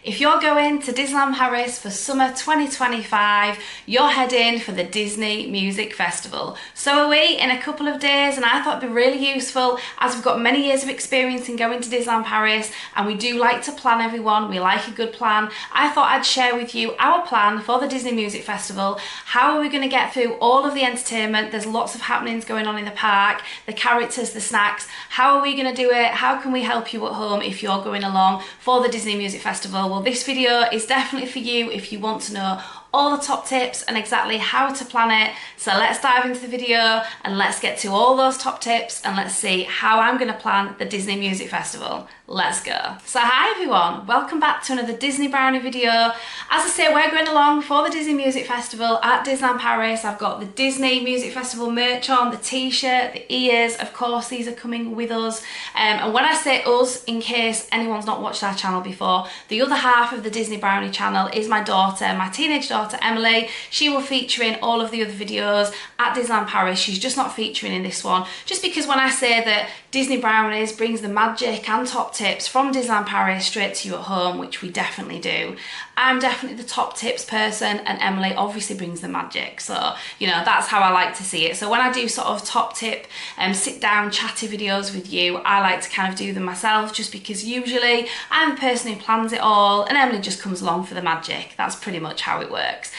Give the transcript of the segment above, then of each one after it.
If you're going to Disneyland Paris for summer 2025, you're heading for the Disney Music Festival. So are we in a couple of days, and I thought it'd be really useful as we've got many years of experience in going to Disneyland Paris and we do like to plan everyone, we like a good plan. I thought I'd share with you our plan for the Disney Music Festival. How are we going to get through all of the entertainment? There's lots of happenings going on in the park, the characters, the snacks. How are we going to do it? How can we help you at home if you're going along for the Disney Music Festival? Well, this video is definitely for you if you want to know all the top tips and exactly how to plan it. So let's dive into the video and let's get to all those top tips and let's see how I'm going to plan the Disney Music Festival. Let's go. So hi everyone, welcome back to another Disney Brownie video. As I say, we're going along for the Disney Music Festival at Disneyland Paris. I've got the Disney Music Festival merch on, the t-shirt, the ears, of course these are coming with us. And when I say us, in case anyone's not watched our channel before, the other half of the Disney Brownie channel is my daughter, my teenage daughter Emily. She will feature in all of the other videos at Disneyland Paris. She's just not featuring in this one, just because when I say that Disney Brownies brings the magic and top tips from Disneyland Paris straight to you at home, which we definitely do, I'm definitely the top tips person and Emily obviously brings the magic. So, you know, that's how I like to see it. So when I do sort of top tip and sit down chatty videos with you, I like to kind of do them myself, just because usually I'm the person who plans it all and Emily just comes along for the magic. That's pretty much how it works.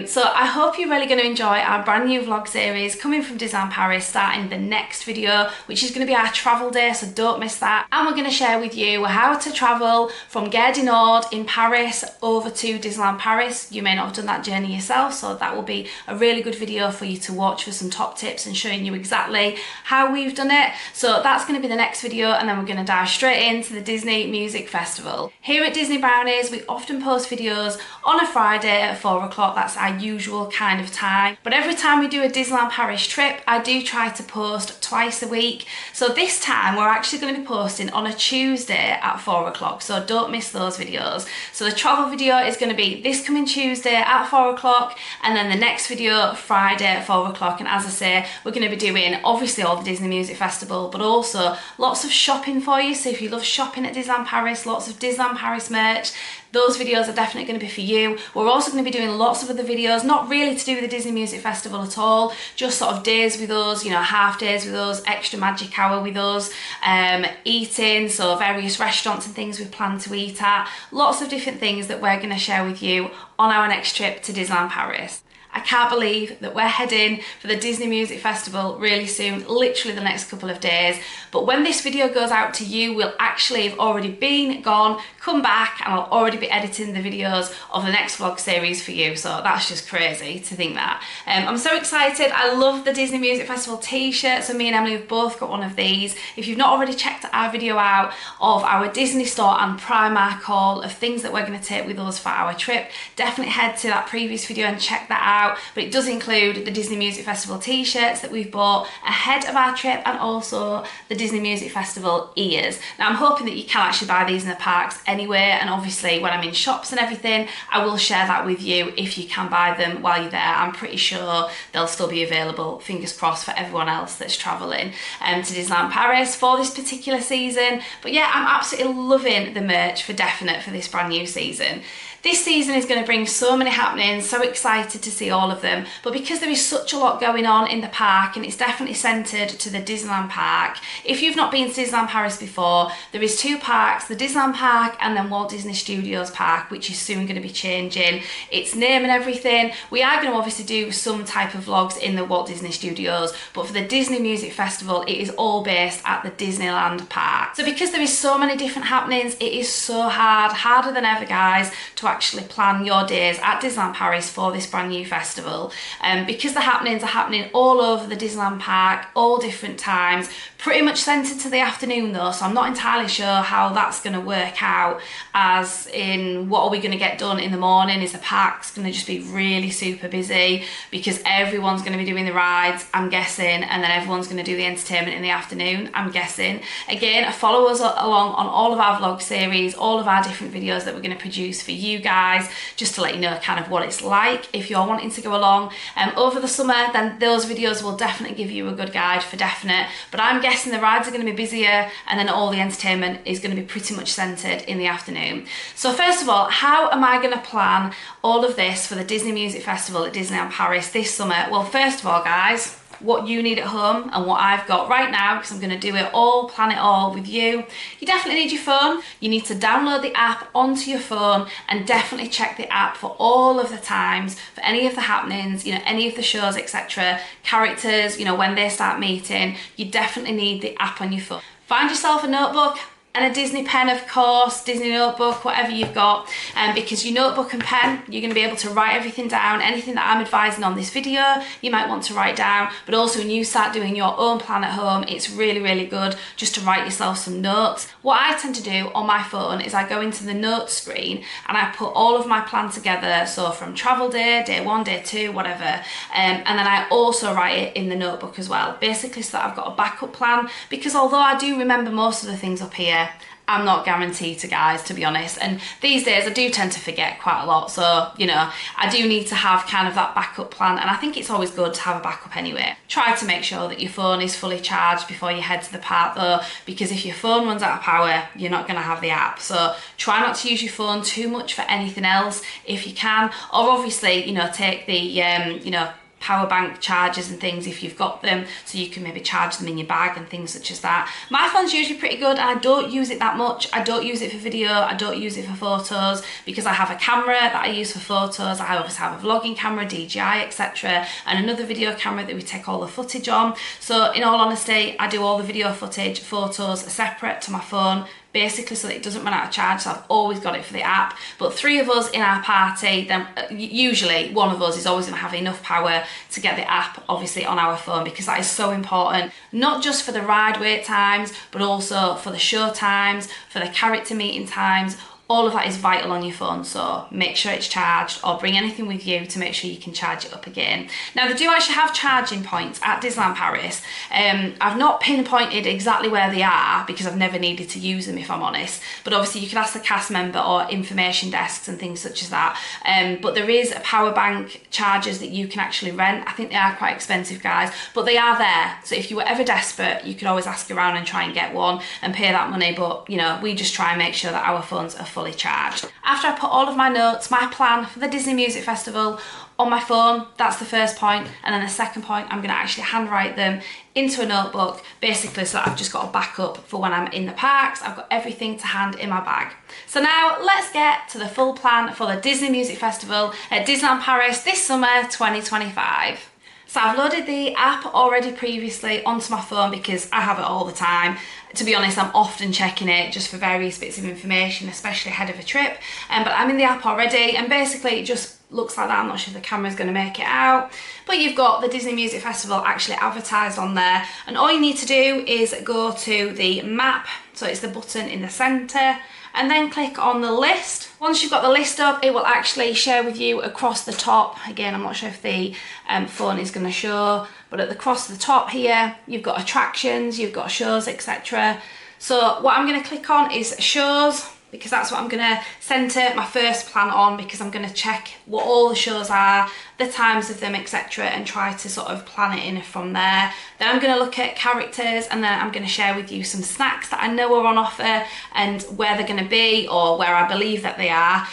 So I hope you're really going to enjoy our brand new vlog series coming from Disneyland Paris, starting the next video, which is going to be our travel day, so don't miss that. And we're going to share with you how to travel from Gare du Nord in Paris over to Disneyland Paris. You may not have done that journey yourself, so that will be a really good video for you to watch for some top tips and showing you exactly how we've done it. So that's going to be the next video, and then we're going to dive straight into the Disney Music Festival. Here at Disney Brownies, we often post videos on a Friday at 4 o'clock. That's our usual kind of time. But every time we do a Disneyland Paris trip, I do try to post twice a week. So this time we're actually going to be posting on a Tuesday at 4 o'clock. So don't miss those videos. So the travel video is going to be this coming Tuesday at 4 o'clock, and then the next video Friday at 4 o'clock. And as I say, we're going to be doing obviously all the Disney Music Festival, but also lots of shopping for you. So if you love shopping at Disneyland Paris, lots of Disneyland Paris merch, those videos are definitely going to be for you. We're also going to be doing lots of other videos, not really to do with the Disney Music Festival at all, just sort of days with us, you know, half days with us, extra magic hour with us, eating, so various restaurants and things we plan to eat at, lots of different things that we're going to share with you on our next trip to Disneyland Paris. I can't believe that we're heading for the Disney Music Festival really soon, literally the next couple of days. But when this video goes out to you, we'll actually have already been gone, come back, and I'll already be editing the videos of the next vlog series for you. So that's just crazy to think that. I'm so excited. I love the Disney Music Festival t-shirt. So me and Emily have both got one of these. If you've not already checked our video out of our Disney store and Primark haul of things that we're going to take with us for our trip, definitely head to that previous video and check that out. But it does include the Disney Music Festival t-shirts that we've bought ahead of our trip, and also the Disney Music Festival ears. Now I'm hoping that you can actually buy these in the parks anywhere, and obviously when I'm in shops and everything I will share that with you if you can buy them while you're there. I'm pretty sure they'll still be available, fingers crossed, for everyone else that's travelling to Disneyland Paris for this particular season. But yeah, I'm absolutely loving the merch for definite for this brand new season. This season is going to bring so many happenings, so excited to see all of them. But because there is such a lot going on in the park, and it's definitely centred to the Disneyland park, if you've not been to Disneyland Paris before, there is two parks, the Disneyland Park and then Walt Disney Studios Park, which is soon going to be changing its name and everything. We are going to obviously do some type of vlogs in the Walt Disney Studios, but for the Disney Music Festival, it is all based at the Disneyland park. So because there is so many different happenings, it is so hard, harder than ever, guys, to actually plan your days at Disneyland Paris for this brand new festival. Because the happenings are happening all over the Disneyland park, all different times, pretty much centred to the afternoon though, so I'm not entirely sure how that's going to work out, as in what are we going to get done in the morning. Is the park's going to just be really super busy because everyone's going to be doing the rides, I'm guessing, and then everyone's going to do the entertainment in the afternoon, I'm guessing. Again, follow us along on all of our vlog series, all of our different videos that we're going to produce for you guys, just to let you know kind of what it's like if you're wanting to go along over the summer. Then those videos will definitely give you a good guide for definite. But I'm guessing the rides are going to be busier, and then all the entertainment is going to be pretty much centred in the afternoon. So first of all, how am I going to plan all of this for the Disney Music Festival at Disneyland Paris this summer? Well, first of all, guys, what you need at home and what I've got right now, because I'm going to do it all, plan it all with you. You definitely need your phone. You need to download the app onto your phone and definitely check the app for all of the times, for any of the happenings, you know, any of the shows, etc. Characters, you know, when they start meeting. You definitely need the app on your phone. Find yourself a notebook and a Disney pen, of course, Disney notebook, whatever you've got, because your notebook and pen, you're going to be able to write everything down. Anything that I'm advising on this video, you might want to write down, but also when you start doing your own plan at home, it's really, really good just to write yourself some notes. What I tend to do on my phone is I go into the notes screen and I put all of my plan together, so from travel day, day 1, day 2, whatever, and then I also write it in the notebook as well, basically so that I've got a backup plan, because although I do remember most of the things up here, I'm not guaranteed to, guys, to be honest, and these days I do tend to forget quite a lot, so you know, I do need to have kind of that backup plan, and I think it's always good to have a backup anyway. Try to make sure that your phone is fully charged before you head to the park though, because if your phone runs out of power, you're not going to have the app, so try not to use your phone too much for anything else if you can, or obviously, you know, take the you know, power bank chargers and things if you've got them, so you can maybe charge them in your bag and things such as that. My phone's usually pretty good and I don't use it that much. I don't use it for video, I don't use it for photos, because I have a camera that I use for photos. I obviously have a vlogging camera, DJI, etc., and another video camera that we take all the footage on. So in all honesty, I do all the video footage, photos separate to my phone, basically so that it doesn't run out of charge, so I've always got it for the app. But 3 of us in our party, then usually one of us is always going to have enough power to get the app obviously on our phone, because that is so important, not just for the ride wait times, but also for the show times, for the character meeting times. All of that is vital on your phone, so make sure it's charged, or bring anything with you to make sure you can charge it up again. Now, they do actually have charging points at Disneyland Paris. I've not pinpointed exactly where they are because I've never needed to use them, if I'm honest, but obviously you can ask the cast member or information desks and things such as that. But there is a power bank chargers that you can actually rent. I think they are quite expensive, guys, but they are there, so if you were ever desperate, you could always ask around and try and get one and pay that money. But you know, we just try and make sure that our phones are fully charged. After I put all of my notes, my plan for the Disney Music Festival on my phone, that's the first point, and then the second point, I'm going to actually handwrite them into a notebook, basically so that I've just got a backup for when I'm in the parks. I've got everything to hand in my bag. So now let's get to the full plan for the Disney Music Festival at Disneyland Paris this summer 2025. So I've loaded the app already previously onto my phone because I have it all the time. To be honest, I'm often checking it just for various bits of information, especially ahead of a trip. But I'm in the app already, and basically it just looks like that. I'm not sure if the camera's going to make it out, but you've got the Disney Music Festival actually advertised on there, and all you need to do is go to the map, so it's the button in the centre, and then click on the list. Once you've got the list up, it will actually share with you across the top. Again, I'm not sure if the phone is going to show, but across the top here, you've got attractions, you've got shows, etc. So what I'm going to click on is shows, because that's what I'm going to centre my first plan on, because I'm going to check what all the shows are, the times of them, etc., and try to sort of plan it in from there. Then I'm going to look at characters, and then I'm going to share with you some snacks that I know are on offer and where they're going to be, or where I believe that they are.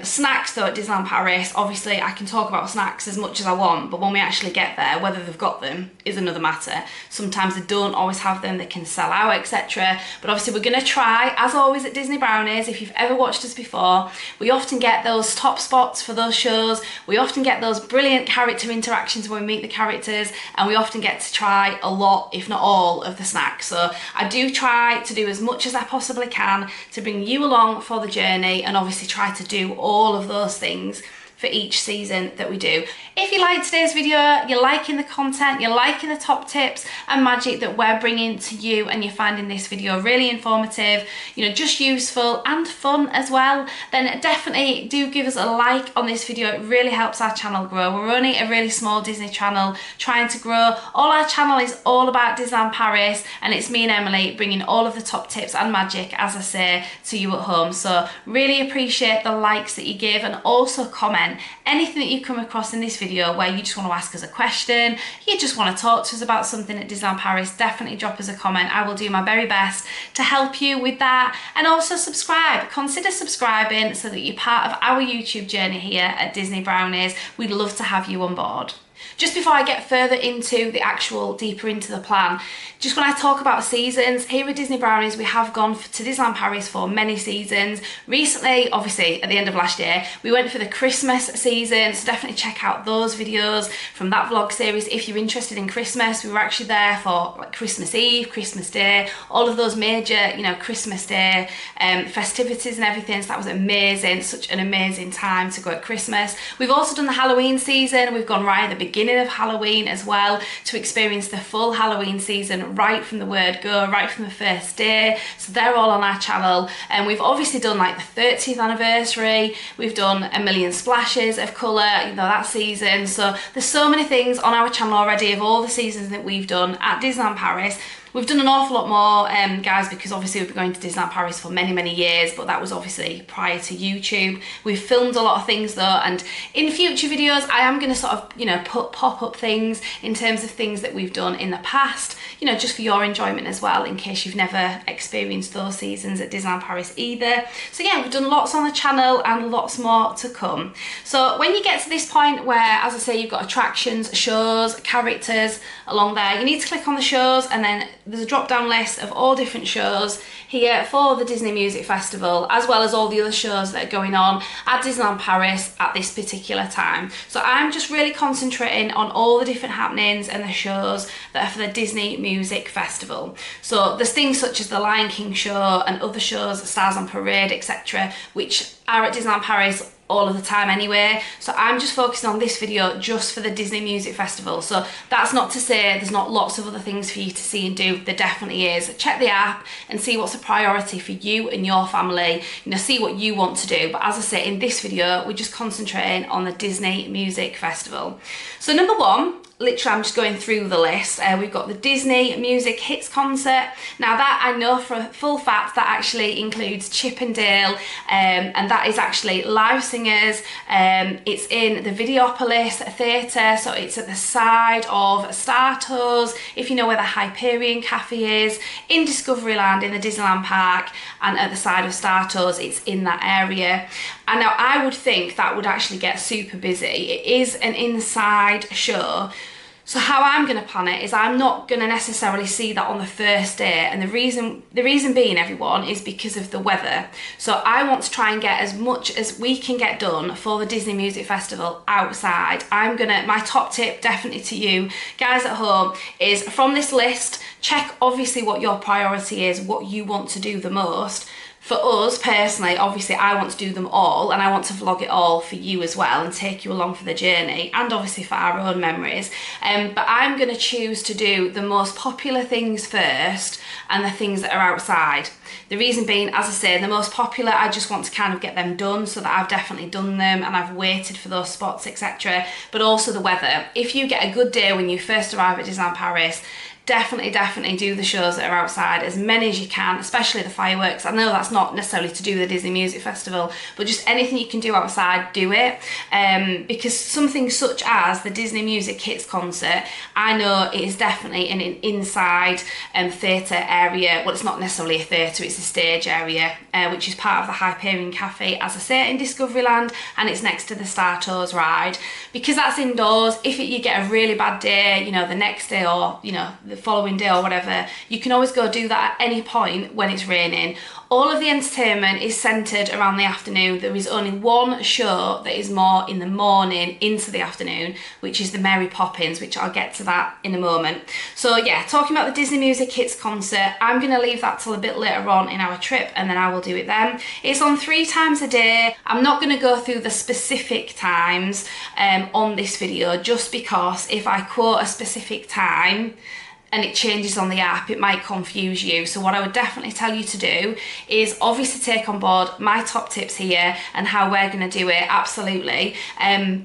Snacks though at Disneyland Paris, obviously I can talk about snacks as much as I want, but when we actually get there, whether they've got them is another matter. Sometimes they don't always have them, they can sell out, etc. But obviously we're going to try, as always at Disney Brownies, if you've ever watched us before, we often get those top spots for those shows, we often get those brilliant character interactions when we meet the characters, and we often get to try a lot, if not all, of the snacks. So I do try to do as much as I possibly can to bring you along for the journey, and obviously try to do all of those things for each season that we do. If you liked today's video, you're liking the content, you're liking the top tips and magic that we're bringing to you, and you're finding this video really informative, you know, just useful and fun as well, then definitely do give us a like on this video. It really helps our channel grow. We're only a really small Disney channel trying to grow. All our channel is all about Disneyland Paris, and it's me and Emily bringing all of the top tips and magic, as I say, to you at home. So really appreciate the likes that you give, and also comment comment. Anything that you come across in this video where you just want to ask us a question, you just want to talk to us about something at Disneyland Paris, definitely drop us a comment. I will do my very best to help you with that. And also subscribe. Consider subscribing so that you're part of our YouTube journey here at Disney Brownies. We'd love to have you on board. Just before I get further into the actual deeper into the plan, just when I talk about seasons, here at Disney Brownies we have gone to Disneyland Paris for many seasons. Recently, obviously at the end of last year, we went for the Christmas season, so definitely check out those videos from that vlog series if you're interested in Christmas. We were actually there for like Christmas Eve, Christmas Day, all of those major, you know, Christmas Day festivities and everything, so that was amazing, such an amazing time to go at Christmas. We've also done the Halloween season. We've gone right at the beginning of Halloween as well to experience the full Halloween season right from the word go, right from the first day. So they're all on our channel, and we've obviously done like the 30th anniversary, we've done a million splashes of colour, you know, that season. So there's so many things on our channel already of all the seasons that we've done at Disneyland Paris. We've done an awful lot more, guys, because obviously we've been going to Disneyland Paris for many, many years, but that was obviously prior to YouTube. We've filmed a lot of things though, and in future videos I am going to sort of, you know, pop up things in terms of things that we've done in the past, you know, just for your enjoyment as well, in case you've never experienced those seasons at Disneyland Paris either. So yeah, we've done lots on the channel and lots more to come. So when you get to this point where, as I say, you've got attractions, shows, characters along there, you need to click on the shows, and then there's a drop down list of all different shows here for the Disney Music Festival, as well as all the other shows that are going on at Disneyland Paris at this particular time. So I'm just really concentrating on all the different happenings and the shows that are for the Disney Music Festival. So there's things such as the Lion King show and other shows, Stars on Parade, etc., which are at Disneyland Paris all of the time anyway. So I'm just focusing on this video just for the Disney Music Festival. So that's not to say there's not lots of other things for you to see and do. There definitely is. Check the app and see what's a priority for you and your family, you know, see what you want to do. But as I say, in this video we're just concentrating on the Disney Music Festival. So number one, literally I'm just going through the list. We've got the Disney Music Hits concert. Now that I know for a full fact that actually includes Chip and Dale, and that is actually live singers. It's in the Videopolis Theatre, so it's at the side of Star Tours, if you know where the Hyperion Cafe is, in Discoveryland in the Disneyland Park, and at the side of Star Tours, it's in that area. And now I would think that would actually get super busy. It is an inside show. So how I'm going to plan it is I'm not going to necessarily see that on the first day, and the reason being, everyone, is because of the weather. So I want to try and get as much as we can get done for the Disney Music Festival outside. My top tip definitely to you guys at home is, from this list, check obviously what your priority is, what you want to do the most. For us personally, obviously I want to do them all, and I want to vlog it all for you as well and take you along for the journey, and obviously for our own memories. But I'm going to choose to do the most popular things first and the things that are outside. The reason being, as I say, the most popular, I just want to kind of get them done so that I've definitely done them and I've waited for those spots, etc. But also the weather. If you get a good day when you first arrive at Disneyland Paris, definitely do the shows that are outside, as many as you can, especially the fireworks. I know that's not necessarily to do with the Disney Music Festival, but just anything you can do outside, do it. Because something such as the Disney Music Hits concert, I know it is definitely in an inside theatre area. Well, it's not necessarily a theatre, it's a stage area, which is part of the Hyperion Cafe, as I say, in Discoveryland, and it's next to the Star Tours ride. Because that's indoors, if you get a really bad day, you know, the next day, or, you know, the following day or whatever, you can always go do that at any point when it's raining. All of the entertainment is centred around the afternoon. There is only one show that is more in the morning into the afternoon, which is the Mary Poppins, which I'll get to that in a moment. So yeah, talking about the Disney Music Hits concert, I'm going to leave that till a bit later on in our trip, and then I will do it then. It's on 3 times a day. I'm not going to go through the specific times on this video, just because if I quote a specific time, and it changes on the app, it might confuse you. So what I would definitely tell you to do is obviously take on board my top tips here and how we're going to do it, absolutely.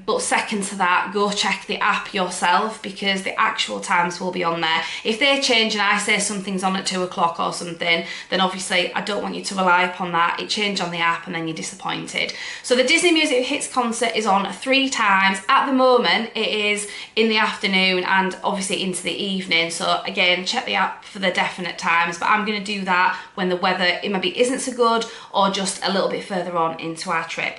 But second to that, go check the app yourself, because the actual times will be on there. If they change and I say something's on at 2 o'clock or something, then obviously I don't want you to rely upon that. It changed on the app and then you're disappointed. So the Disney Music Hits concert is on 3 times. At the moment, it is in the afternoon and obviously into the evening. So again, check the app for the definite times, but I'm going to do that when the weather maybe isn't so good or just a little bit further on into our trip.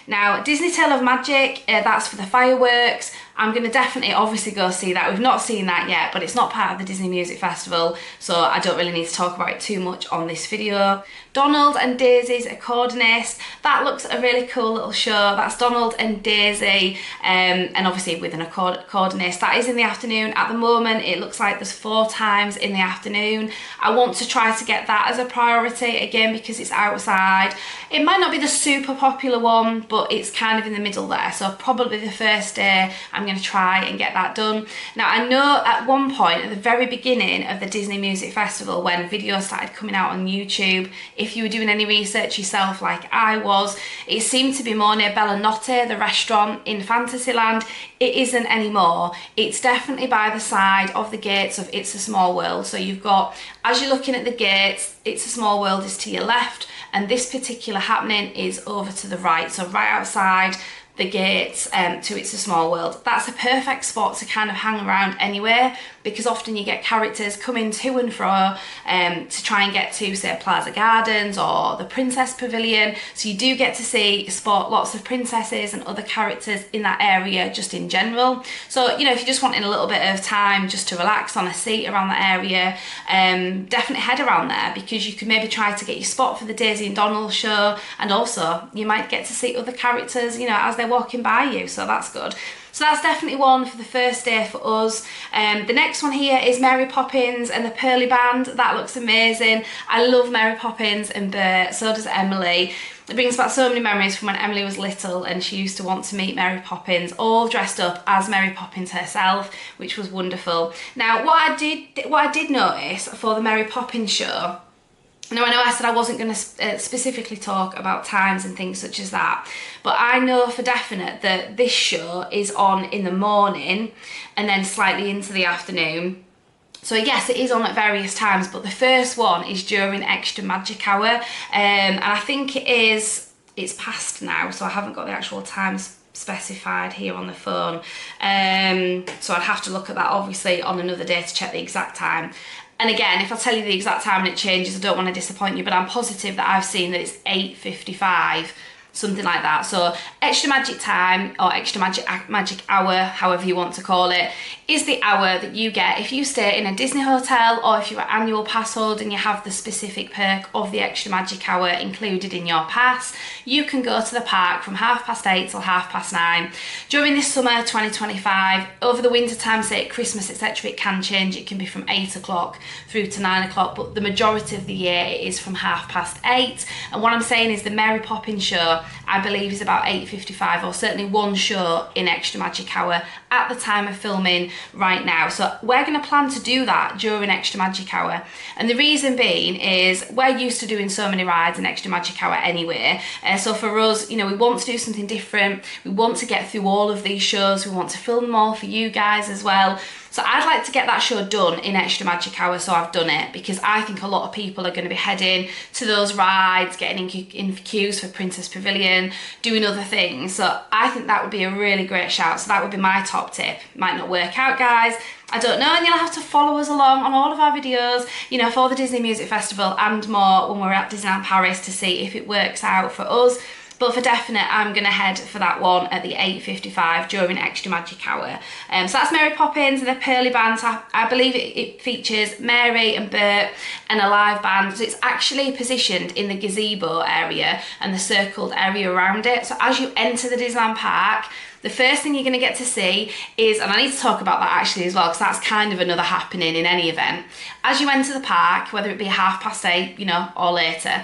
Now, Disney Tale of Magic, that's for the fireworks. I'm going to definitely obviously go see that. We've not seen that yet, but it's not part of the Disney Music Festival, so I don't really need to talk about it too much on this video. Donald and Daisy's Accordionist, that looks a really cool little show. That's Donald and Daisy, and obviously with an accordionist. That is in the afternoon. At the moment, it looks like there's 4 times in the afternoon. I want to try to get that as a priority, again, because it's outside. It might not be the super popular one, but it's kind of in the middle there, so probably the first day I'm going to try and get that done. Now, I know at one point at the very beginning of the Disney Music Festival, when videos started coming out on YouTube, if you were doing any research yourself like I was, it seemed to be more near Bella Notte, the restaurant in Fantasyland. It isn't anymore. It's definitely by the side of the gates of It's a Small World. So you've got, as you're looking at the gates, It's a Small World is to your left, and this particular happening is over to the right, so right outside the gates to It's a Small World. That's a perfect spot to kind of hang around anywhere, because often you get characters coming to and fro to try and get to, say, Plaza Gardens or the Princess Pavilion. So you do get to spot lots of princesses and other characters in that area just in general. So, you know, if you're just wanting a little bit of time just to relax on a seat around that area, definitely head around there, because you could maybe try to get your spot for the Daisy and Donald show, and also you might get to see other characters, you know, as they're walking by you, so that's good. So that's definitely one for the first day for us. The next one here is Mary Poppins and the Pearly Band. That looks amazing. I love Mary Poppins and Bert, so does Emily. It brings back so many memories from when Emily was little and she used to want to meet Mary Poppins, all dressed up as Mary Poppins herself, which was wonderful. Now, what I did notice for the Mary Poppins show, now, I know I said I wasn't going to specifically talk about times and things such as that, but I know for definite that this show is on in the morning and then slightly into the afternoon. So yes, it is on at various times, but the first one is during Extra Magic Hour, and I think it's past now, so I haven't got the actual times specified here on the phone. So I'd have to look at that obviously on another day to check the exact time. And again, if I tell you the exact time and it changes, I don't want to disappoint you, but I'm positive that I've seen that it's 8:55, something like that. So Extra Magic Time, or Extra Magic Hour, however you want to call it, is the hour that you get if you stay in a Disney hotel, or if you're an annual pass holder and you have the specific perk of the Extra Magic Hour included in your pass. You can go to the park from 8:30 till 9:30. During this summer 2025, over the winter time, say at Christmas, etc., it can change. It can be from 8 o'clock through to 9 o'clock, but the majority of the year it is from 8:30. And what I'm saying is the Mary Poppins show, I believe, is about 8:55, or certainly one show in Extra Magic Hour at the time of filming right now. So we're going to plan to do that during Extra Magic Hour, and the reason being is we're used to doing so many rides in Extra Magic Hour anyway, so for us, you know, we want to do something different. We want to get through all of these shows. We want to film them all for you guys as well. So I'd like to get that show done in Extra Magic Hour, so I've done it, because I think a lot of people are going to be heading to those rides, getting in queues for Princess Pavilion, doing other things. So I think that would be a really great shout. So that would be my top tip. Might not work out, guys, I don't know, and you'll have to follow us along on all of our videos, you know, for the Disney Music Festival and more when we're at Disneyland Paris to see if it works out for us. But for definite, I'm going to head for that one at the 8:55 during Extra Magic Hour. So that's Mary Poppins and the Pearly Band. So I believe it features Mary and Bert and a live band. So it's actually positioned in the gazebo area and the circled area around it. So as you enter the Disneyland Park, The first thing you're going to get to see is, and I need to talk about that actually as well, because that's kind of another happening in any event. As you enter the park, whether it be 8:30, you know, or later,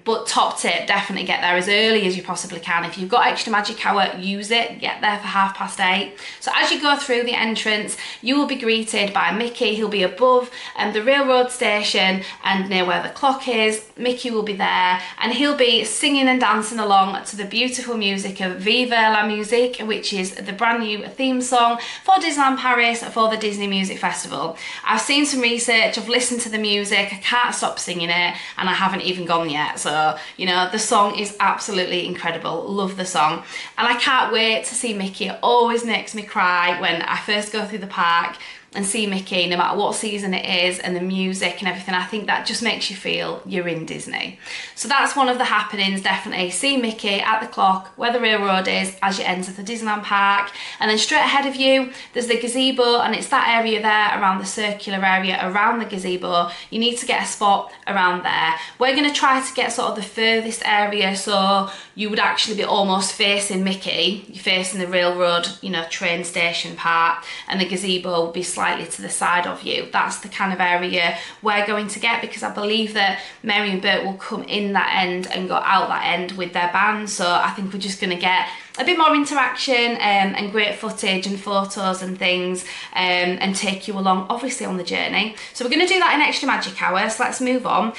but top tip, definitely get there as early as you possibly can. If you've got extra magic hour, use it, get there for 8:30. So as you go through the entrance, you will be greeted by Mickey. He'll be above the railroad station and near where the clock is. Mickey will be there and he'll be singing and dancing along to the beautiful music of Viva la Musique, which is the brand new theme song for Disneyland Paris for the Disney Music Festival. I've seen some research, I've listened to the music, I can't stop singing it, and I haven't even gone yet. So, you know, the song is absolutely incredible. Love the song. And I can't wait to see Mickey. It always makes me cry when I first go through the park and see Mickey, no matter what season it is, and the music and everything. I think that just makes you feel you're in Disney. So that's one of the happenings, definitely. See Mickey at the clock where the railroad is as you enter the Disneyland park. And then straight ahead of you, there's the gazebo, and it's that area there around the circular area around the gazebo. You need to get a spot around there. We're going to try to get sort of the furthest area, so you would actually be almost facing Mickey. You're facing the railroad, you know, train station part, and the gazebo will be slightly to the side of you. That's the kind of area we're going to get, because I believe that Mary and Bert will come in that end and go out that end with their band. So I think we're just going to get a bit more interaction and great footage and photos and things, and take you along obviously on the journey. So we're going to do that in extra magic hour, so let's move on.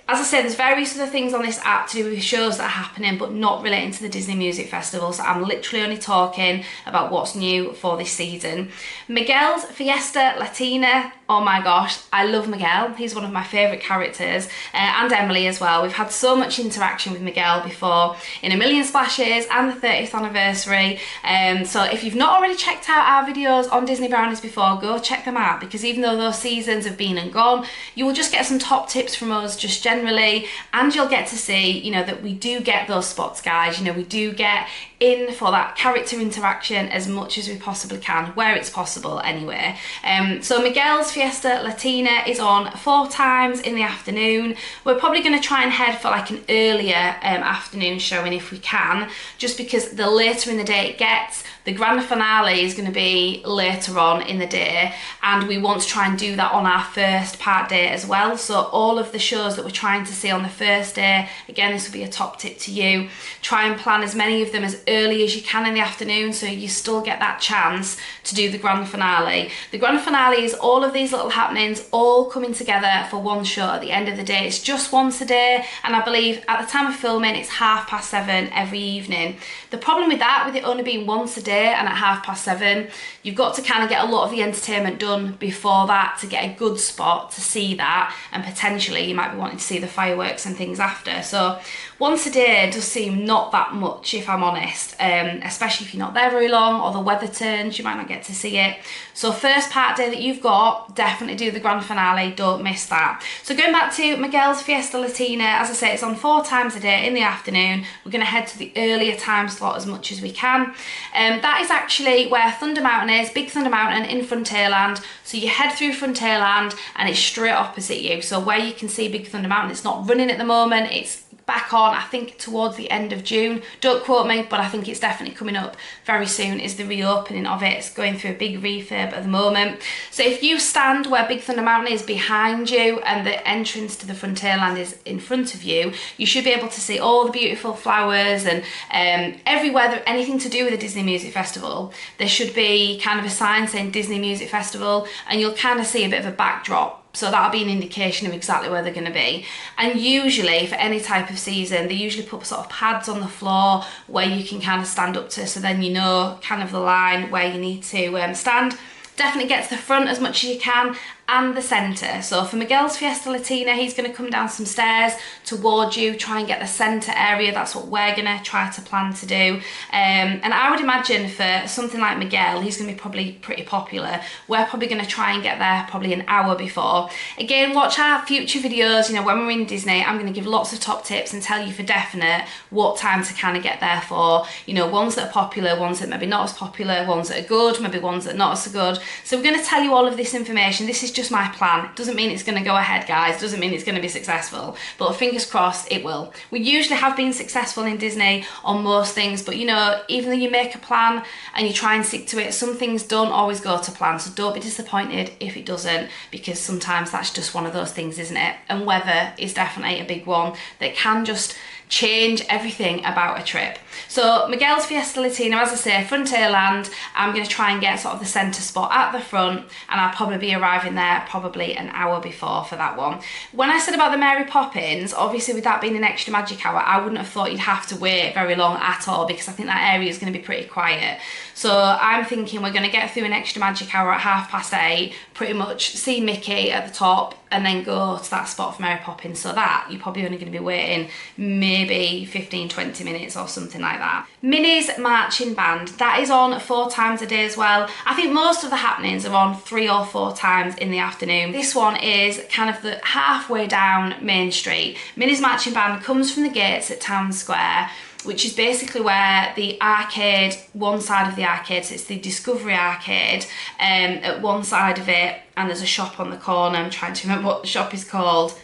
As I said, there's various other things on this app to do with shows that are happening but not relating to the Disney Music Festival, so I'm literally only talking about what's new for this season. Miguel's Fiesta Latina. Oh my gosh, I love Miguel. He's one of my favourite characters, and Emily as well. We've had so much interaction with Miguel before in A Million Splashes and the 30th anniversary. So if you've not already checked out our videos on Disney Brownies before, go check them out, because even though those seasons have been and gone, you will just get some top tips from us just generally, and you'll get to see, you know, that we do get those spots, guys. You know, we do get in for that character interaction as much as we possibly can, where it's possible anyway. So Miguel's Fiesta Latina is on 4 times in the afternoon. We're probably going to try and head for like an earlier afternoon showing if we can, just because the later in the day it gets, the grand finale is going to be later on in the day, and we want to try and do that on our first part day as well. So all of the shows that we're trying to see on the first day, again, this will be a top tip to you, try and plan as many of them as early as you can in the afternoon, so you still get that chance to do the grand finale. The grand finale is all of these little happenings all coming together for one show at the end of the day. It's just once a day, and I believe at the time of filming it's 7:30 every evening. The problem with that, with it only being once a day and at 7:30, you've got to kind of get a lot of the entertainment done before that to get a good spot to see that, and potentially you might be wanting to see the fireworks and things after. So once a day does seem not that much, if I'm honest, especially if you're not there very long or the weather turns, you might not get to see it. So first part day that you've got, definitely do the grand finale, don't miss that. So going back to Miguel's Fiesta Latina, as I say, it's on 4 times a day in the afternoon. We're going to head to the earlier time slot as much as we can. That is actually where Thunder Mountain is, Big Thunder Mountain in Frontierland. So you head through Frontierland and it's straight opposite you. So where you can see Big Thunder Mountain, it's not running at the moment, it's back on, I think, towards the end of June. Don't quote me, but I think it's definitely coming up very soon is the reopening of it. It's going through a big refurb at the moment. So if you stand where Big Thunder Mountain is behind you and the entrance to the Frontierland is in front of you, you should be able to see all the beautiful flowers, and everywhere, anything to do with the Disney Music Festival, there should be kind of a sign saying Disney Music Festival, and you'll kind of see a bit of a backdrop. So that'll be an indication of exactly where they're going to be. And usually for any type of season, they usually put sort of pads on the floor where you can kind of stand up to, so then you know kind of the line where you need to stand. Definitely get to the front as much as you can, and the centre. So for Miguel's Fiesta Latina, he's going to come down some stairs towards you, try and get the centre area. That's what we're going to try to plan to do. And I would imagine for something like Miguel, he's going to be probably pretty popular. We're probably going to try and get there probably an hour before. Again, watch our future videos. You know, when we're in Disney, I'm going to give lots of top tips and tell you for definite what time to kind of get there for. You know, ones that are popular, ones that maybe not as popular, ones that are good, maybe ones that are not so good. So we're going to tell you all of this information. This is just my plan. Doesn't mean it's going to go ahead, guys. Doesn't mean it's going to be successful, but fingers crossed it will. We usually have been successful in Disney on most things, but you know, even though you make a plan and you try and stick to it, some things don't always go to plan, so don't be disappointed if it doesn't, because sometimes that's just one of those things, isn't it? And weather is definitely a big one that can just change everything about a trip. So Miguel's Fiesta Latino, as I say, Frontierland, I'm going to try and get sort of the centre spot at the front, and I'll probably be arriving there probably an hour before for that one. When I said about the Mary Poppins, obviously with that being an extra magic hour, I wouldn't have thought you'd have to wait very long at all, because I think that area is going to be pretty quiet. So I'm thinking we're going to get through an extra magic hour at 8:30, pretty much see Mickey at the top, and then go to that spot for Mary Poppins, so that you're probably only going to be waiting maybe 15-20 minutes or something like that. Minnie's Marching Band, that is on 4 times a day as well. I think most of the happenings are on 3 or 4 times in the afternoon. This one is kind of the halfway down Main Street. Minnie's Marching Band comes from the gates at Town Square, which is basically where the arcade, one side of the arcade, so it's the Discovery Arcade, at one side of it, and there's a shop on the corner. I'm trying to remember what the shop is called.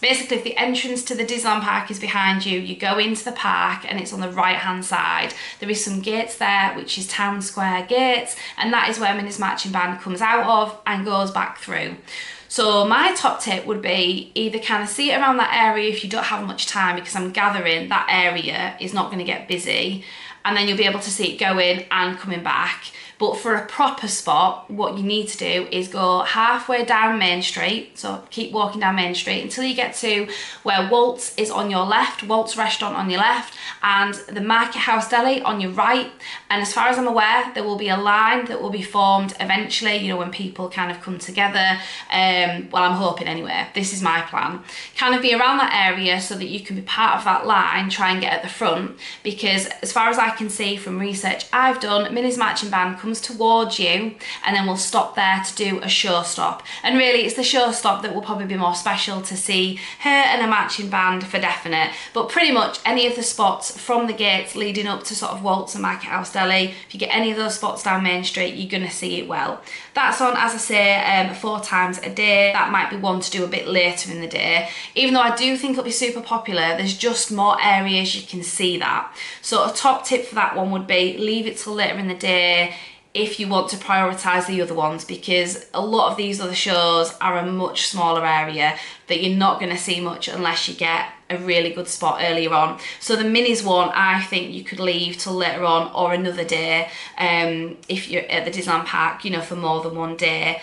Basically, if the entrance to the Disneyland Park is behind you, you go into the park and it's on the right hand side. There is some gates there, which is Town Square gates, and that is where Minnie's Marching Band comes out of and goes back through. So my top tip would be either kind of see it around that area if you don't have much time, because I'm gathering that area is not going to get busy, and then you'll be able to see it going and coming back. But for a proper spot, what you need to do is go halfway down Main Street. So keep walking down Main Street until you get to where Walt's is on your left, Walt's Restaurant on your left, and the Market House Deli on your right. And as far as I'm aware, there will be a line that will be formed eventually, you know, when people kind of come together. Well, I'm hoping anyway. This is my plan. Kind of be around that area so that you can be part of that line, try and get at the front, because as far as I can see from research I've done, Minnie's Marching Band comes towards you, and then we'll stop there to do a show stop. And really, it's the show stop that will probably be more special to see her and a marching band for definite. But pretty much any of the spots from the gates leading up to sort of Walt's and Market House Deli, if you get any of those spots down Main Street, you're going to see it well. That's on, as I say, 4 times a day. That might be one to do a bit later in the day. Even though I do think it'll be super popular, there's just more areas you can see that. So a top tip for that one would be leave it till later in the day if you want to prioritise the other ones, because a lot of these other shows are a much smaller area that you're not going to see much unless you get a really good spot earlier on. So the Minis one, I think you could leave till later on or another day if you're at the Disneyland Park, you know, for more than one day.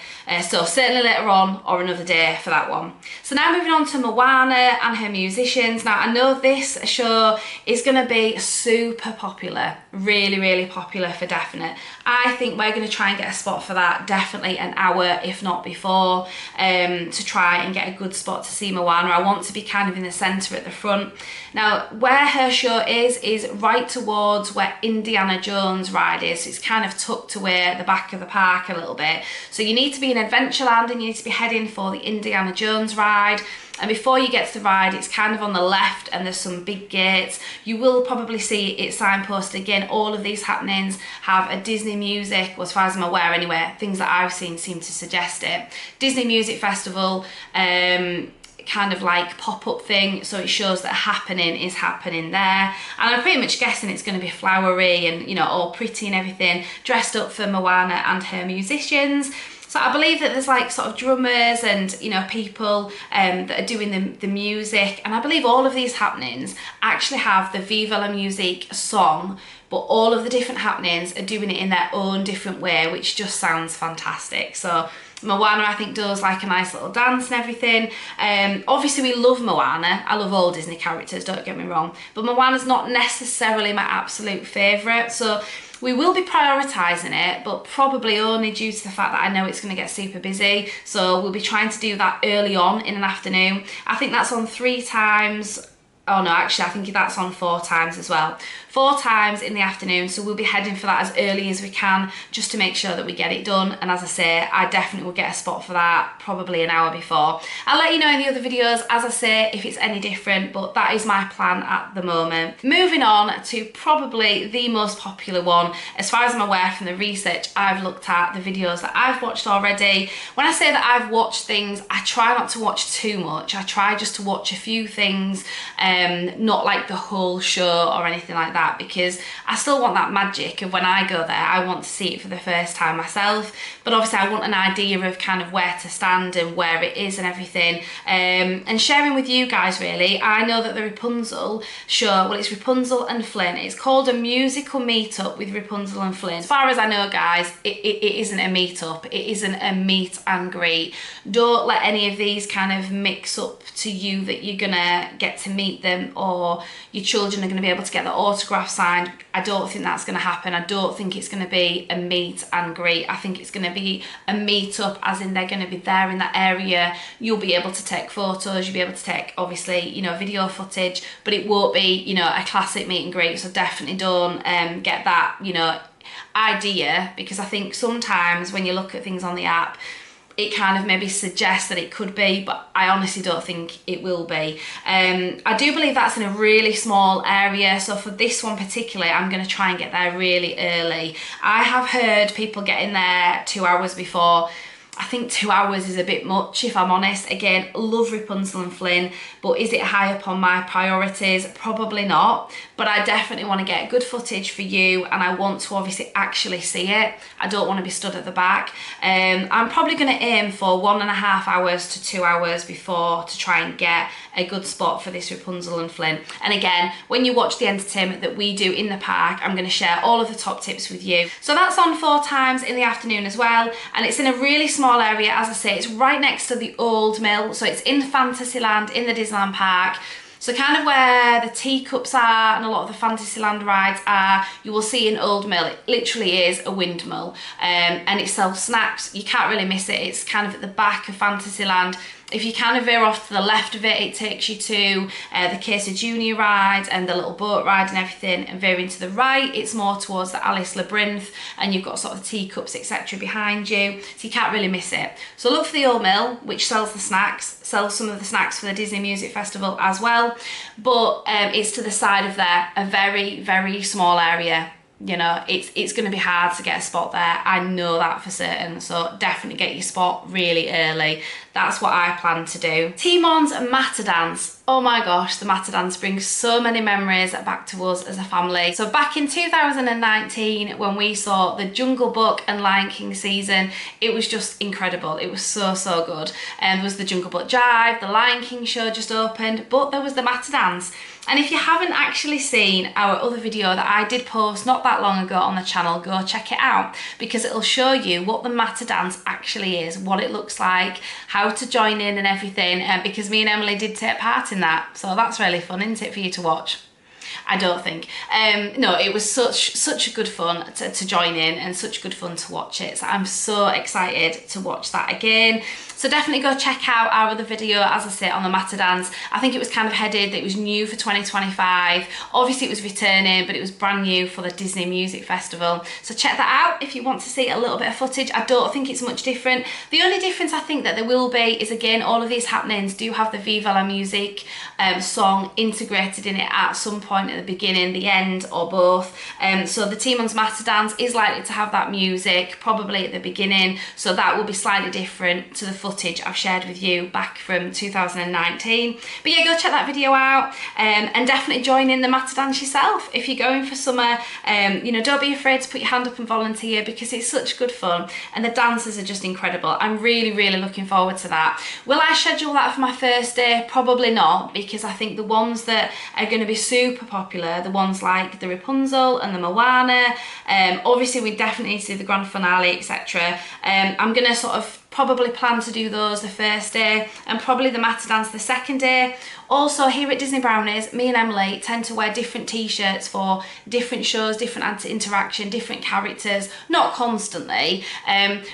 So certainly later on or another day for that one. So now moving on to Moana and her musicians. Now I know this show is going to be super popular, really popular for definite. I think we're going to try and get a spot for that definitely an hour, if not before, to try and get a good spot to see Moana. I want to be kind of in the centre at the front. Now where her show is right towards where Indiana Jones ride is. So it's kind of tucked away at the back of the park a little bit. So you need to be in Adventureland and you need to be heading for the Indiana Jones ride. And before you get to the ride, it's kind of on the left and there's some big gates. You will probably see it signposted again. All of these happenings have a Disney music, well, as far as I'm aware anyway, things that I've seen seem to suggest it. Disney Music Festival, kind of like pop-up thing, so it shows that a happening is happening there. And I'm pretty much guessing it's going to be flowery and, you know, all pretty and everything, dressed up for Moana and her musicians. So I believe that there's like sort of drummers and, you know, people that are doing the music. And I believe all of these happenings actually have the Viva la Musique song, but all of the different happenings are doing it in their own different way, which just sounds fantastic. So Moana, I think, does like a nice little dance and everything. Obviously we love Moana. I love all Disney characters, don't get me wrong, but Moana's not necessarily my absolute favourite. So we will be prioritising it, but probably only due to the fact that I know it's going to get super busy. So we'll be trying to do that early on in an afternoon. I think that's on 3 times Oh no, actually I think that's on 4 times as well. 4 times in the afternoon, so we'll be heading for that as early as we can just to make sure that we get it done. And as I say, I definitely will get a spot for that probably an hour before. I'll let you know in the other videos, as I say, if it's any different, but that is my plan at the moment. Moving on to probably the most popular one, as far as I'm aware from the research I've looked at, the videos that I've watched already. When I say that I've watched things, I try not to watch too much. I try just to watch a few things, not like the whole show or anything like that, because I still want that magic of when I go there, I want to see it for the first time myself. But obviously I want an idea of kind of where to stand and where it is and everything, and sharing with you guys really. I know that the Rapunzel show, well, it's Rapunzel and Flynn. It's called a musical meetup with Rapunzel and Flynn. As far as I know, guys, it isn't a meetup. It isn't a meet and greet. Don't let any of these kind of mix up to you that you're gonna get to meet them or your children are gonna be able to get the autograph signed. I don't think that's gonna happen. I don't think it's gonna be a meet and greet. I think it's gonna be a meetup, as in they're gonna be there in that area. You'll be able to take photos, you'll be able to take, obviously, you know, video footage, but it won't be, you know, a classic meet and greet. So definitely don't get that, you know, idea, because I think sometimes when you look at things on the app, it kind of maybe suggests that it could be, but I honestly don't think it will be. I do believe that's in a really small area, so for this one particularly, I'm going to try and get there really early. I have heard people getting there 2 hours before. I think 2 hours is a bit much, if I'm honest. Again, love Rapunzel and Flynn, but is it high up on my priorities? Probably not, but I definitely want to get good footage for you, and I want to obviously actually see it. I don't want to be stood at the back. I'm probably going to aim for 1.5 hours to 2 hours before to try and get a good spot for this Rapunzel and Flynn. And again, when you watch the entertainment that we do in the park, I'm going to share all of the top tips with you. So that's on 4 times in the afternoon as well, and it's in a really small area. As I say, it's right next to the old mill, so it's in Fantasyland in the Disneyland park. So kind of where the teacups are and a lot of the Fantasyland rides are, you will see an old mill. It literally is a windmill, and it sells snacks. You can't really miss it. It's kind of at the back of Fantasyland. If you kind of veer off to the left of it, it takes you to the Casey Junior ride and the little boat ride and everything, and veering to the right, it's more towards the Alice Labyrinth, and you've got sort of teacups, etc. behind you, so you can't really miss it. So look for the old mill, which sells the snacks, sells some of the snacks for the Disney Music Festival as well, but it's to the side of there, a very, very small area. You know, it's going to be hard to get a spot there. I know that for certain, so definitely get your spot really early. That's what I plan to do. Timon's Matter Dance. Oh my gosh, the Matter Dance brings so many memories back to us as a family. So back in 2019, when we saw the Jungle Book and Lion King season, it was just incredible. It was so, so good. There was the Jungle Book Jive, the Lion King show just opened, but there was the Matter Dance. And if you haven't actually seen our other video that I did post not that long ago on the channel, go check it out, because it'll show you what the Matter Dance actually is, what it looks like, how to join in and everything, because me and Emily did take part in that. So that's really fun, isn't it, for you to watch? I don't think. No, it was such good fun to join in, and such good fun to watch it. So I'm so excited to watch that again. So definitely go check out our other video, as I say, on the Matter Dance. I think it was kind of headed that it was new for 2025. Obviously it was returning, but it was brand new for the Disney Music Festival. So check that out if you want to see a little bit of footage. I don't think it's much different. The only difference I think that there will be is, again, all of these happenings do have the Viva la Music song integrated in it at some point at the beginning, the end, or both. So the Timon's Matter Dance is likely to have that music probably at the beginning, so that will be slightly different to the footage I've shared with you back from 2019. But yeah, go check that video out, and definitely join in the Matter Dance yourself if you're going for summer. You know, don't be afraid to put your hand up and volunteer, because it's such good fun and the dancers are just incredible. I'm really, really looking forward to that. Will I schedule that for my first day? Probably not, because I think the ones that are going to be super popular, the ones like the Rapunzel and the Moana, obviously we definitely need to do the grand finale, etc. I'm going to sort of probably plan to do those the first day, and probably the Matter Dance the second day. Also, here at Disney Brownies, me and Emily tend to wear different t-shirts for different shows, different interaction, different characters, not constantly,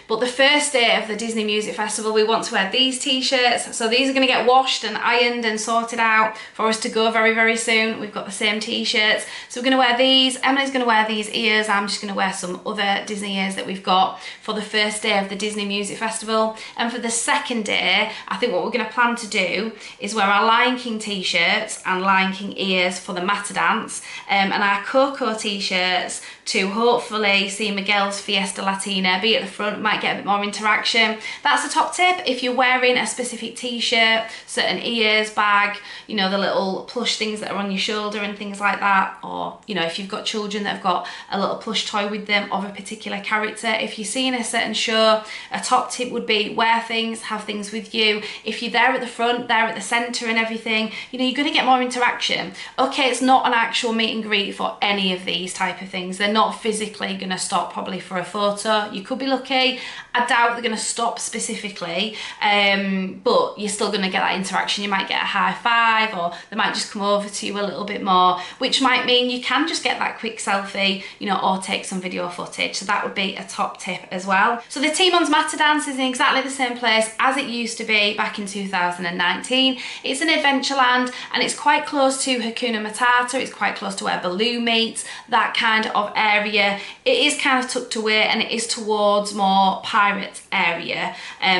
but the first day of the Disney Music Festival, we want to wear these t-shirts. So these are going to get washed and ironed and sorted out for us to go very, very soon. We've got the same t-shirts. So we're going to wear these. Emily's going to wear these ears. I'm just going to wear some other Disney ears that we've got for the first day of the Disney Music Festival. And for the second day, I think what we're going to plan to do is wear our Lion King t-shirts and Lion King ears for the Matter Dance, and our Coco t-shirts to hopefully see Miguel's Fiesta Latina, be at the front, might get a bit more interaction. That's the top tip. If you're wearing a specific t-shirt, certain ears, bag, you know, the little plush things that are on your shoulder and things like that, or, you know, if you've got children that have got a little plush toy with them of a particular character, if you're seeing a certain show, a top tip would be wear things, have things with you. If you're there at the front, there at the centre and everything, you know, you're going to get more interaction. Okay, it's not an actual meet and greet for any of these type of things. They're not physically going to stop probably for a photo. You could be lucky. I doubt they're going to stop specifically, but you're still going to get that interaction. You might get a high five, or they might just come over to you a little bit more, which might mean you can just get that quick selfie, you know, or take some video footage. So that would be a top tip as well. So the Timon's Matter Dance is in exactly the same place as it used to be back in 2019. It's an Adventureland, and it's quite close to Hakuna Matata. It's quite close to where Baloo meets, that kind of area. It is kind of tucked away, and it is towards more Pirates area.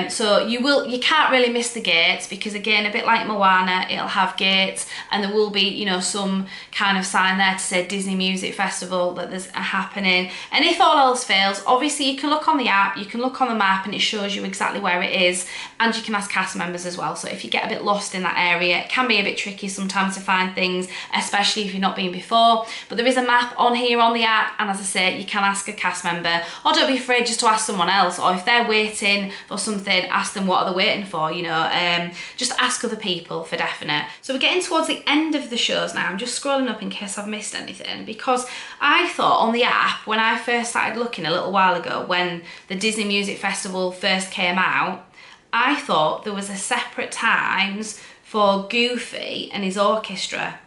So you can't really miss the gates, because again, a bit like Moana, it'll have gates, and there will be, you know, some kind of sign there to say Disney Music Festival that there's a happening. And if all else fails, obviously you can look on the app, you can look on the map, and it shows you exactly where it is, and you can ask cast members as well. So if you get a bit lost in that area, it can be a bit tricky sometimes to find things, especially if you've not been before. But there is a map on here on the app, and as I say, you can ask a cast member, or don't be afraid just to ask someone else, or if they're waiting for something, ask them what are they waiting for, you know, just ask other people for definite. So we're getting towards the end of the shows now. I'm just scrolling up in case I've missed anything, because I thought on the app, when I first started looking a little while ago, when the Disney Music Festival first came out, I thought there was a separate times for Goofy and his orchestra,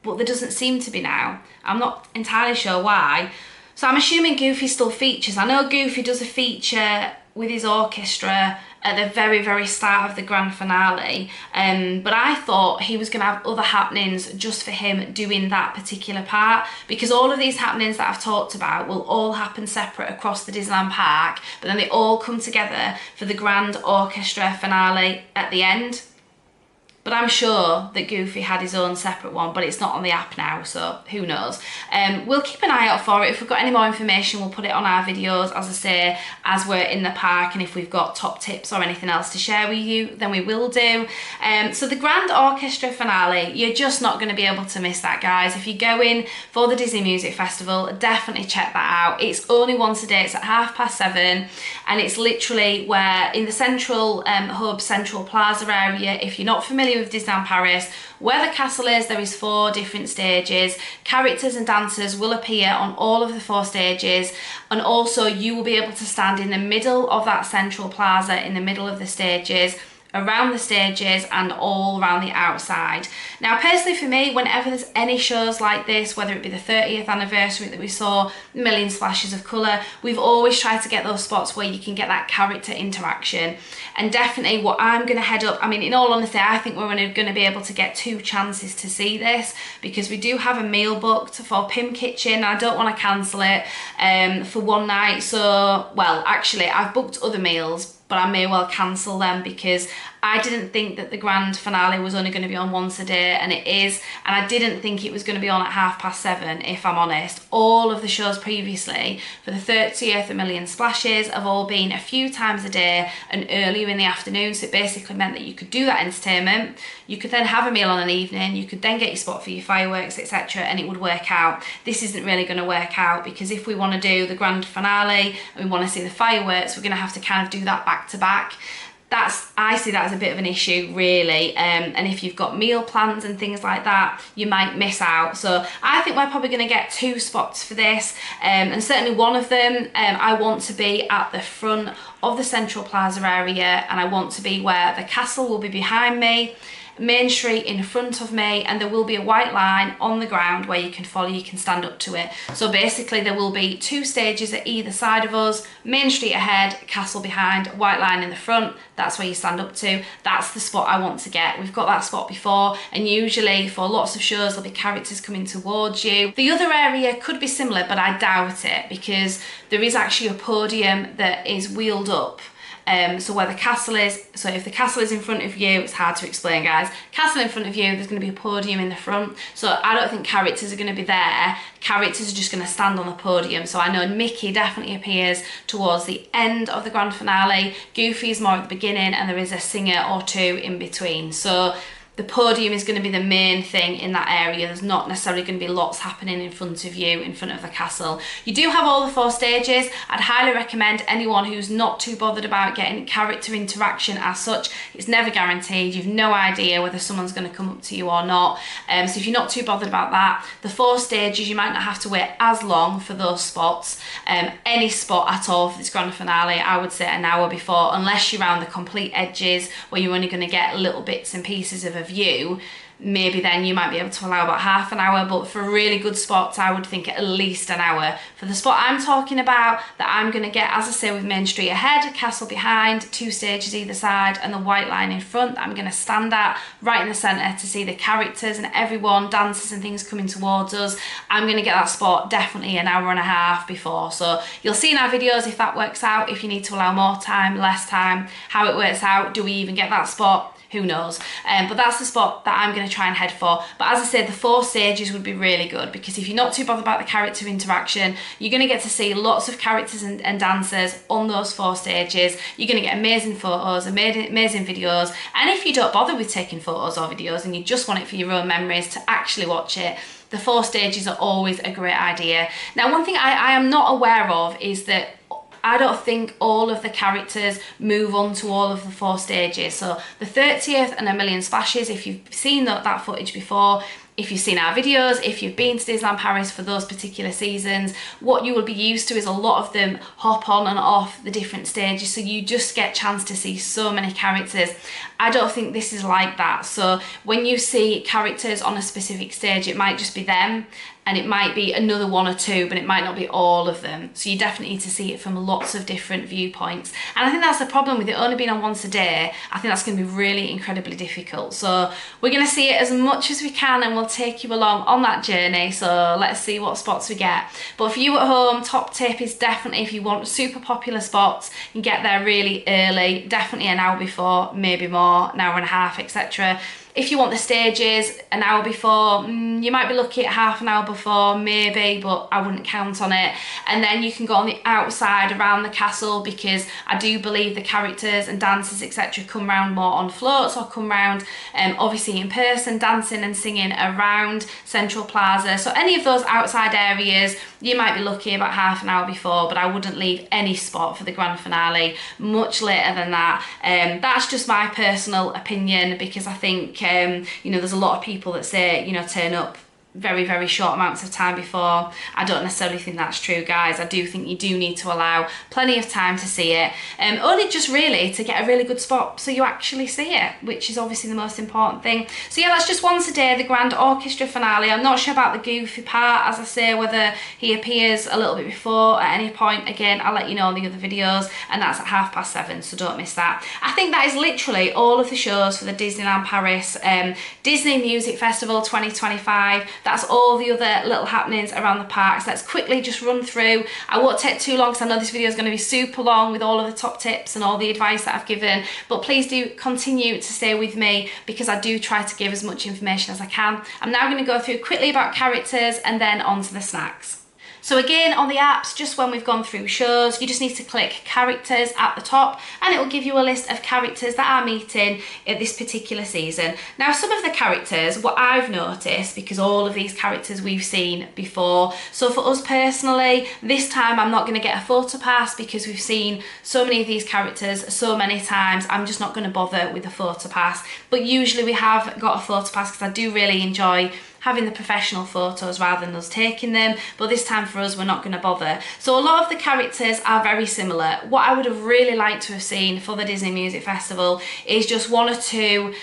but there doesn't seem to be now. I'm not entirely sure why. So I'm assuming Goofy still features. I know Goofy does a feature with his orchestra at the very, very start of the grand finale, but I thought he was going to have other happenings just for him doing that particular part, because all of these happenings that I've talked about will all happen separate across the Disneyland park, but then they all come together for the grand orchestra finale at the end. But I'm sure that Goofy had his own separate one, but it's not on the app now, so who knows. We'll keep an eye out for it. If we've got any more information, we'll put it on our videos, as I say, as we're in the park, and if we've got top tips or anything else to share with you, then we will do. So the Grand Orchestra finale, you're just not going to be able to miss that, guys. If you're going for the Disney Music Festival, definitely check that out. It's only once a day, it's at 7:30, and it's literally where in the central hub, Central Plaza area. If you're not familiar with Disneyland Paris, where the castle is, there is 4 different stages. Characters and dancers will appear on all of the 4 stages, and also you will be able to stand in the middle of that central plaza, in the middle of the stages, around the stages, and all around the outside. Now personally for me, whenever there's any shows like this, whether it be the 30th anniversary that we saw, million splashes of colour, we've always tried to get those spots where you can get that character interaction. And definitely what I'm going to head up, I mean, in all honesty, I think we're only going to be able to get 2 chances to see this, because we do have a meal booked for Pim Kitchen. I don't want to cancel it for one night. So, well, actually I've booked other meals, but I may well cancel them, because I didn't think that the grand finale was only going to be on once a day, and it is. And I didn't think it was going to be on at 7:30, if I'm honest. All of the shows previously for the 30th A Million Splashes have all been a few times a day and earlier in the afternoon, so it basically meant that you could do that entertainment, you could then have a meal on an evening, you could then get your spot for your fireworks, etc., and it would work out. This isn't really going to work out, because if we want to do the grand finale and we want to see the fireworks, we're going to have to kind of do that back to back. I see that as a bit of an issue, really, and if you've got meal plans and things like that, you might miss out. So I think we're probably going to get 2 spots for this, and certainly one of them, I want to be at the front of the Central Plaza area, and I want to be where the castle will be behind me, main street in front of me, and there will be a white line on the ground where you can follow, you can stand up to it. So basically there will be 2 stages at either side of us, main street ahead, castle behind, white line in the front. That's where you stand up to. That's the spot I want to get. We've got that spot before, and usually for lots of shows there'll be characters coming towards you. The other area could be similar, but I doubt it, because there is actually a podium that is wheeled up. So where the castle is, so if the castle is in front of you, it's hard to explain, guys. Castle in front of you, there's going to be a podium in the front. So I don't think characters are going to be there. Characters are just going to stand on the podium. So I know Mickey definitely appears towards the end of the grand finale. Goofy's more at the beginning, and there is a singer or 2 in between. So the podium is going to be the main thing in that area. There's not necessarily going to be lots happening in front of you, in front of the castle. You do have all the 4 stages. I'd highly recommend anyone who's not too bothered about getting character interaction as such. It's never guaranteed. You've no idea whether someone's going to come up to you or not. So if you're not too bothered about that, the 4 stages, you might not have to wait as long for those spots. Any spot at all for this grand finale, I would say an hour before, unless you're around the complete edges where you're only going to get little bits and pieces of a view. Maybe then you might be able to allow about half an hour, but for really good spots I would think at least an hour. For the spot I'm talking about, that I'm going to get, as I say, with main street ahead, castle behind, 2 stages either side, and the white line in front, that I'm going to stand at right in the centre to see the characters and everyone, dancers and things coming towards us. I'm going to get that spot definitely an hour and a half before. So you'll see in our videos if that works out, if you need to allow more time, less time, how it works out. Do we even get that spot? Who knows? But that's the spot that I'm going to try and head for. But as I said, the 4 stages would be really good, because if you're not too bothered about the character interaction, you're going to get to see lots of characters and dancers on those 4 stages. You're going to get amazing photos, amazing videos. And if you don't bother with taking photos or videos and you just want it for your own memories to actually watch it, the 4 stages are always a great idea. Now, one thing I am not aware of is that I don't think all of the characters move on to all of the 4 stages. So the 30th and A Million Splashes, if you've seen that footage before, if you've seen our videos, if you've been to Disneyland Paris for those particular seasons, what you will be used to is a lot of them hop on and off the different stages, so you just get a chance to see so many characters. I don't think this is like that. So when you see characters on a specific stage, it might just be them, and it might be another 1 or 2, but it might not be all of them. So you definitely need to see it from lots of different viewpoints. And I think that's the problem with it only being on once a day. I think that's going to be really incredibly difficult. So we're going to see it as much as we can, and we'll take you along on that journey. So let's see what spots we get. But for you at home, top tip is definitely, if you want super popular spots, you get there really early, definitely an hour before, maybe more, an hour and a half, etc. If you want the stages an hour before, you might be lucky at half an hour before, maybe, but I wouldn't count on it. And then you can go on the outside around the castle, because I do believe the characters and dancers, etc., come round more on floats, or come round obviously in person, dancing and singing around Central Plaza. So any of those outside areas, you might be lucky about half an hour before, but I wouldn't leave any spot for the grand finale much later than that. That's just my personal opinion, because I think you know, there's a lot of people that say, you know, turn up very, very short amounts of time before. I don't necessarily think that's true, guys. I do think you do need to allow plenty of time to see it, only just really to get a really good spot so you actually see it, which is obviously the most important thing. So yeah, that's just once a day, the grand orchestra finale. I'm not sure about the Goofy part, as I say, whether he appears a little bit before at any point. Again, I'll let you know in the other videos, and that's at 7:30, so don't miss that. I think that is literally all of the shows for the Disneyland Paris Disney Music Festival 2025. That's all the other little happenings around the parks. Let's quickly just run through. I won't take too long, because I know this video is going to be super long with all of the top tips and all the advice that I've given, but please do continue to stay with me, because I do try to give as much information as I can. I'm now going to go through quickly about characters and then on to the snacks. So again, on the apps, just when we've gone through shows, you just need to click characters at the top, and it will give you a list of characters that are meeting at this particular season. Now, some of the characters, what I've noticed, because all of these characters we've seen before, so for us personally, this time I'm not going to get a photo pass, because we've seen so many of these characters so many times. I'm just not going to bother with a photo pass, but usually we have got a photo pass, because I do really enjoy having the professional photos rather than us taking them, but this time for us we're not going to bother. So a lot of the characters are very similar. What I would have really liked to have seen for the Disney Music Festival is just 1 or 2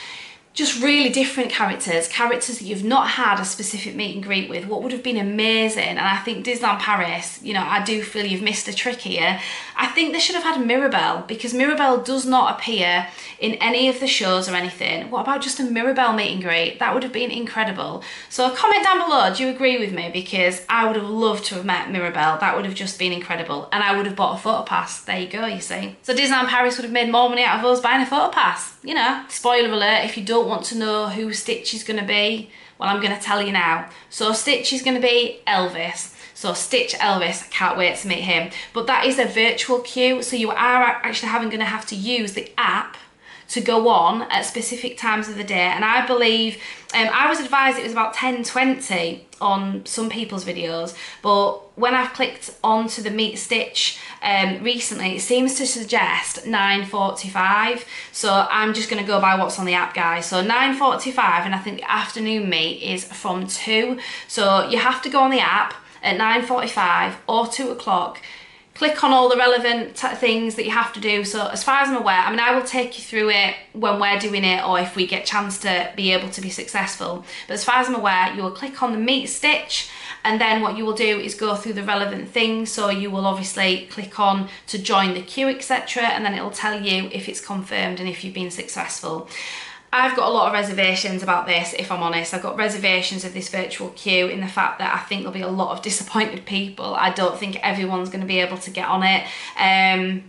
just really different characters that you've not had a specific meet and greet with. What would have been amazing, and I think Disneyland Paris, you know, I do feel you've missed a trick here. I think they should have had Mirabelle, because Mirabelle does not appear in any of the shows or anything. What about just a Mirabelle meet and greet? That would have been incredible. So comment down below, do you agree with me? Because I would have loved to have met Mirabelle. That would have just been incredible. And I would have bought a photo pass. There you go, you see. So Disneyland Paris would have made more money out of us buying a photo pass. You know, spoiler alert, if you don't want to know who Stitch is going to be, well, I'm going to tell you now. So Stitch is going to be Elvis. So Stitch Elvis, I can't wait to meet him. But that is a virtual queue, so you are actually going to have to use the app to go on at specific times of the day. And I believe, I was advised it was about 10:20 on some people's videos, but when I've clicked onto the Meet Stitch recently, it seems to suggest 9:45. So I'm just going to go by what's on the app, guys. So 9:45, and I think the afternoon meet is from 2. So you have to go on the app at 9:45 or 2 o'clock. Click on all the relevant things that you have to do. So as far as I'm aware, I mean, I will take you through it when we're doing it, or if we get a chance to be able to be successful. But as far as I'm aware, you will click on the Meet Stitch, and then what you will do is go through the relevant things. So you will obviously click on to join the queue, etc. And then it will tell you if it's confirmed and if you've been successful. I've got a lot of reservations about this, if I'm honest. I've got reservations of this virtual queue in the fact that I think there'll be a lot of disappointed people. I don't think everyone's going to be able to get on it.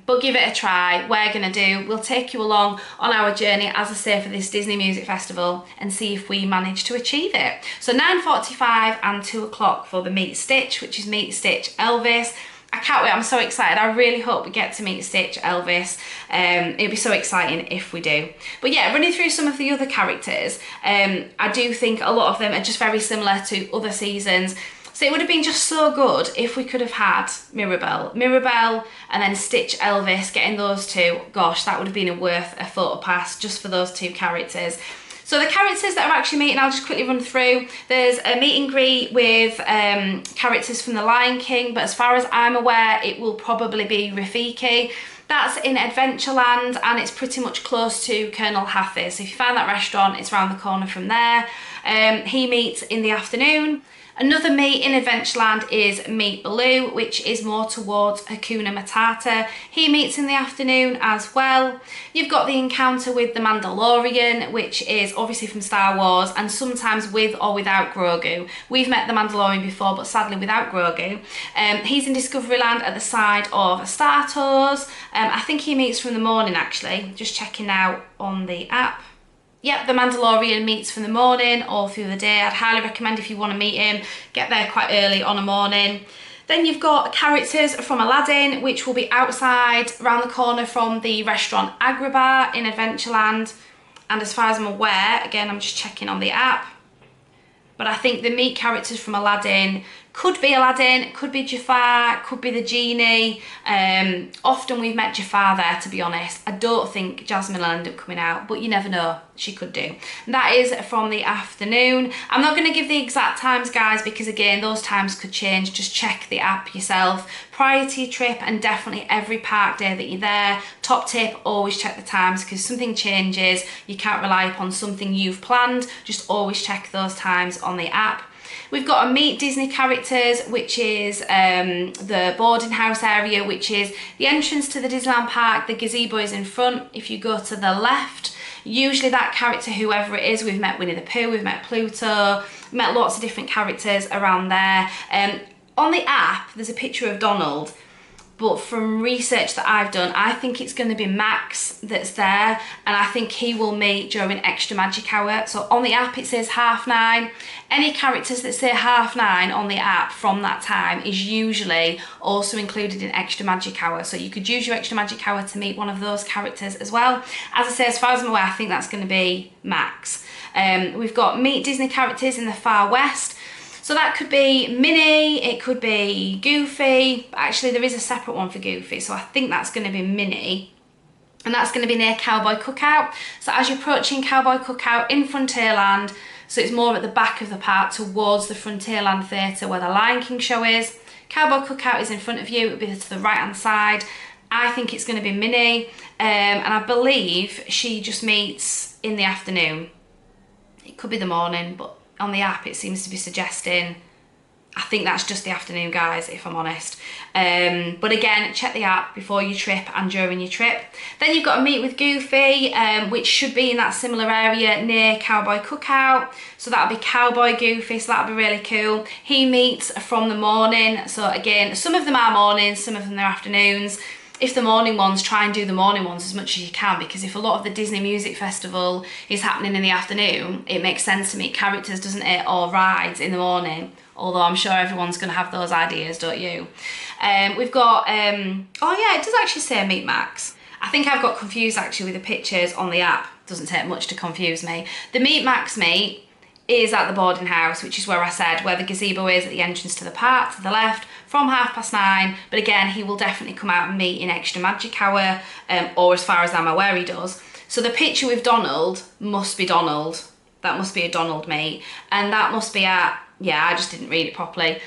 But give it a try. We're going to we'll take you along on our journey, as I say, for this Disney Music Festival and see if we manage to achieve it. So 9:45 and 2 o'clock for the Meet Stitch, which is Meet Stitch Elvis. I can't wait, I'm so excited. I really hope we get to meet Stitch Elvis. It'd be so exciting if we do. But yeah, running through some of the other characters, I do think a lot of them are just very similar to other seasons. So it would have been just so good if we could have had Mirabelle and then Stitch Elvis, getting those two. Gosh, that would have been worth a photo pass just for those two characters. So the characters that are actually meeting, I'll just quickly run through. There's a meet and greet with characters from The Lion King, but as far as I'm aware, it will probably be Rafiki. That's in Adventureland, and it's pretty much close to Colonel Hathis. So if you find that restaurant, it's around the corner from there. He meets in the afternoon. Another meet in Adventureland is Meet Baloo, which is more towards Hakuna Matata. He meets in the afternoon as well. You've got the encounter with the Mandalorian, which is obviously from Star Wars, and sometimes with or without Grogu. We've met the Mandalorian before, but sadly without Grogu. He's in Discoveryland at the side of Star Tours. I think he meets from the morning, actually. Just checking out on the app. Yep, the Mandalorian meets from the morning all through the day. I'd highly recommend, if you want to meet him, get there quite early on a morning. Then you've got characters from Aladdin, which will be outside, around the corner from the restaurant Agrabah in Adventureland. And as far as I'm aware, again, I'm just checking on the app, but I think the meet characters from Aladdin could be Jafar, could be the genie. Often we've met Jafar there, to be honest. I don't think Jasmine will end up coming out, but you never know, she could do. That is from the afternoon. I'm not going to give the exact times, guys, because again, those times could change. Just check the app yourself prior to your trip, and definitely every park day that you're there. Top tip, always check the times, because something changes. You can't rely upon something you've planned. Just always check those times on the app. We've got a Meet Disney Characters, which is the boarding house area, which is the entrance to the Disneyland Park. The gazebo is in front. If you go to the left, usually that character, whoever it is, we've met Winnie the Pooh, we've met Pluto, met lots of different characters around there. On the app, there's a picture of Donald, but from research that I've done, I think it's going to be Max that's there, and I think he will meet during Extra Magic Hour. So on the app it says 9:30. Any characters that say 9:30 on the app from that time is usually also included in Extra Magic Hour. So you could use your Extra Magic Hour to meet one of those characters as well. As I say, as far as I'm aware, I think that's going to be Max. We've got Meet Disney Characters in the Far West. So that could be Minnie, it could be Goofy, but actually there is a separate one for Goofy, so I think that's going to be Minnie. And that's going to be near Cowboy Cookout. So as you're approaching Cowboy Cookout in Frontierland, so it's more at the back of the park towards the Frontierland Theatre where the Lion King show is. Cowboy Cookout is in front of you, it'll be to the right hand side. I think it's going to be Minnie, and I believe she just meets in the afternoon. It could be the morning, but on the app it seems to be suggesting, I think that's just the afternoon, guys, if I'm honest. But again, check the app before your trip and during your trip. Then you've got to meet with Goofy, which should be in that similar area near Cowboy Cookout. So that'll be Cowboy Goofy, so that'll be really cool. He meets from the morning. So again, some of them are mornings, some of them are afternoons. If the morning ones, try and do the morning ones as much as you can, because if a lot of the Disney Music Festival is happening in the afternoon, it makes sense to meet characters, doesn't it, or rides in the morning. Although I'm sure everyone's going to have those ideas, don't you? We've got, oh yeah, it does actually say Meet Max. I think I've got confused actually with the pictures on the app. Doesn't take much to confuse me. The Meet Max meet is at the boarding house, which is where I said, where the gazebo is at the entrance to the park, to the left, from 9:30. But again, he will definitely come out and meet in Extra Magic Hour, or as far as I'm aware, he does. So the picture with Donald must be Donald. That must be a Donald meet. And that must be at, yeah, I just didn't read it properly.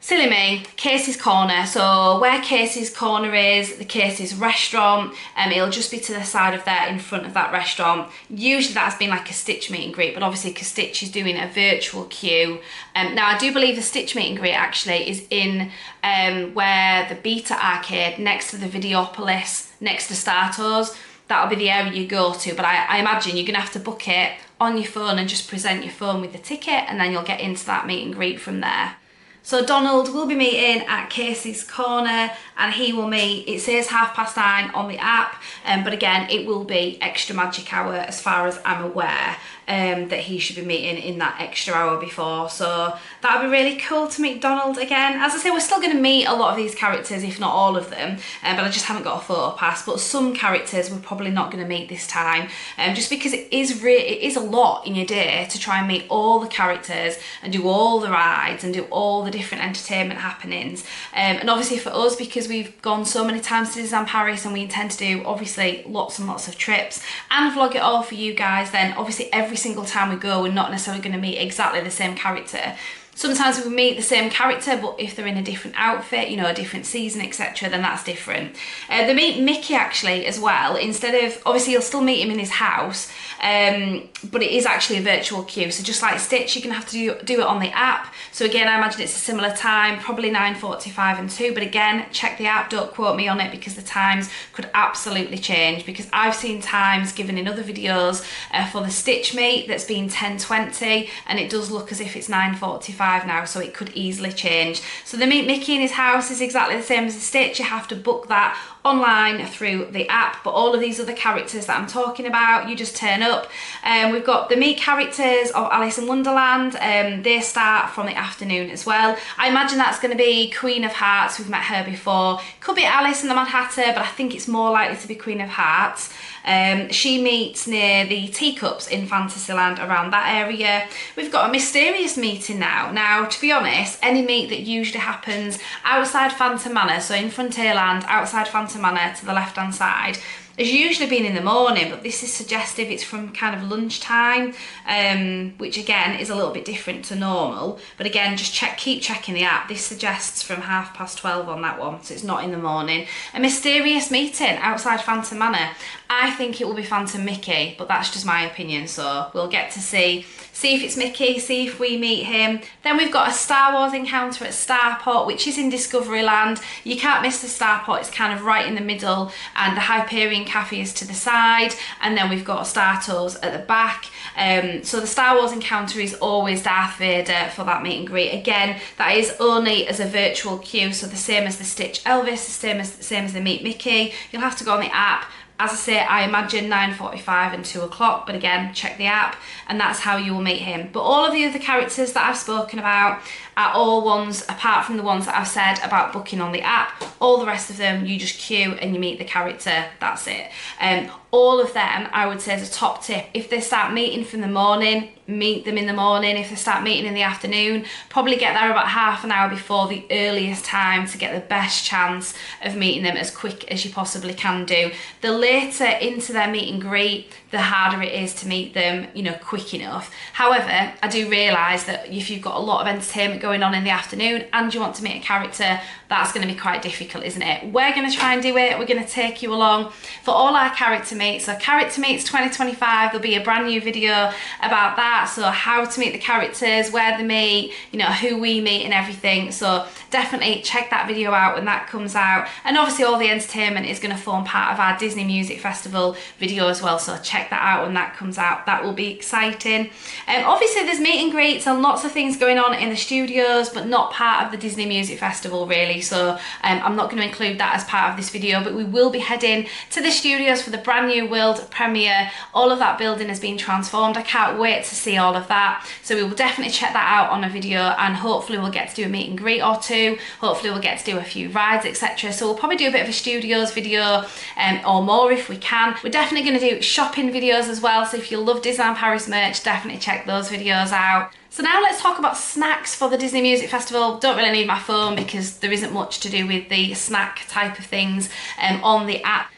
Silly me, Casey's Corner. So where Casey's Corner is, the Casey's restaurant, it'll just be to the side of there in front of that restaurant. Usually that's been like a Stitch meet and greet, but obviously because Stitch is doing a virtual queue. Now I do believe the Stitch meet and greet actually is in where the Beta Arcade, next to the Videopolis, next to Star Tours. That'll be the area you go to, but I imagine you're gonna have to book it on your phone and just present your phone with the ticket, and then you'll get into that meet and greet from there. So Donald will be meeting at Casey's Corner, and he will meet, it says 9:30 on the app, but again, it will be Extra Magic Hour as far as I'm aware, that he should be meeting in that extra hour before. So that would be really cool to meet Donald again. As I say, we're still going to meet a lot of these characters, if not all of them, but I just haven't got a photo pass. But some characters we're probably not going to meet this time, just because it is a lot in your day to try and meet all the characters and do all the rides and do all the different entertainment happenings. And obviously for us, because we've gone so many times to Disneyland Paris and we intend to do obviously lots and lots of trips and vlog it all for you guys, then obviously every single time we go, we're not necessarily going to meet exactly the same character. Sometimes we meet the same character, but if they're in a different outfit, you know, a different season, etc., then that's different. They meet Mickey actually as well. Instead of, obviously you'll still meet him in his house, but it is actually a virtual queue. So just like Stitch, you're going to have to do it on the app. So again, I imagine it's a similar time, probably 9:45 and 2. But again, check the app, don't quote me on it, because the times could absolutely change. Because I've seen times given in other videos for the Stitch meet that's been 10:20, and it does look as if it's 9:45 now, so it could easily change. So the Meet Mickey in his house is exactly the same as the Stitch. You have to book that online through the app, but all of these other characters that I'm talking about, you just turn up. We've got the meet characters of Alice in Wonderland. They start from the afternoon as well. I imagine that's going to be Queen of Hearts. We've met her before. Could be Alice and the Mad Hatter, but I think it's more likely to be Queen of Hearts. She meets near the teacups in Fantasyland, around that area. We've got a mysterious meeting now. Now, to be honest, any meet that usually happens outside Phantom Manor, so in Frontierland, outside Phantom Manor to the left-hand side, has usually been in the morning, but this is suggestive it's from kind of lunchtime, which again is a little bit different to normal. But again, just keep checking the app. This suggests from 12:30 on that one, so it's not in the morning. A mysterious meeting outside Phantom Manor. I think it will be Phantom Mickey, but that's just my opinion, so we'll get to see if it's Mickey, see if we meet him. Then we've got a Star Wars encounter at Starport, which is in Discoveryland. You can't miss the Starport, it's kind of right in the middle, and the Hyperion Cafe is to the side, and then we've got Star Tours at the back. So the Star Wars encounter is always Darth Vader for that meet and greet. Again, that is only as a virtual queue, so the same as the Stitch Elvis, the same as the Meet Mickey. You'll have to go on the app. As I say, I imagine 9:45 and 2 o'clock, but again, check the app, and that's how you will meet him. But all of the other characters that I've spoken about are all ones, apart from the ones that I've said about booking on the app. All the rest of them, you just queue and you meet the character, that's it. All of them, I would say as a top tip, if they start meeting from the morning, meet them in the morning. If they start meeting in the afternoon, probably get there about half an hour before the earliest time to get the best chance of meeting them as quick as you possibly can do. The later into their meet and greet, the harder it is to meet them, you know, quick enough. However, I do realise that if you've got a lot of entertainment going on in the afternoon and you want to meet a character, that's going to be quite difficult, isn't it? We're going to try and do it. We're going to take you along for all our character meets. So Character Meets 2025, there'll be a brand new video about that. So how to meet the characters, where they meet, you know, who we meet and everything. So definitely check that video out when that comes out. And obviously all the entertainment is going to form part of our Disney Music Festival video as well. So check that out when that comes out. That will be exciting. Obviously there's meet and greets and lots of things going on in the studios, but not part of the Disney Music Festival really. So I'm not going to include that as part of this video, but we will be heading to the studios for the brand new world premiere. All of that building has been transformed. I can't wait to see all of that. So we will definitely check that out on a video, and hopefully we'll get to do a meet and greet or two. Hopefully we'll get to do a few rides, etc. So we'll probably do a bit of a studios video or more if we can. We're definitely going to do shopping videos as well. So if you love Disneyland Paris merch, definitely check those videos out. So now let's talk about snacks for the Disney Music Festival. Don't really need my phone because there isn't much to do with the snack type of things on the app.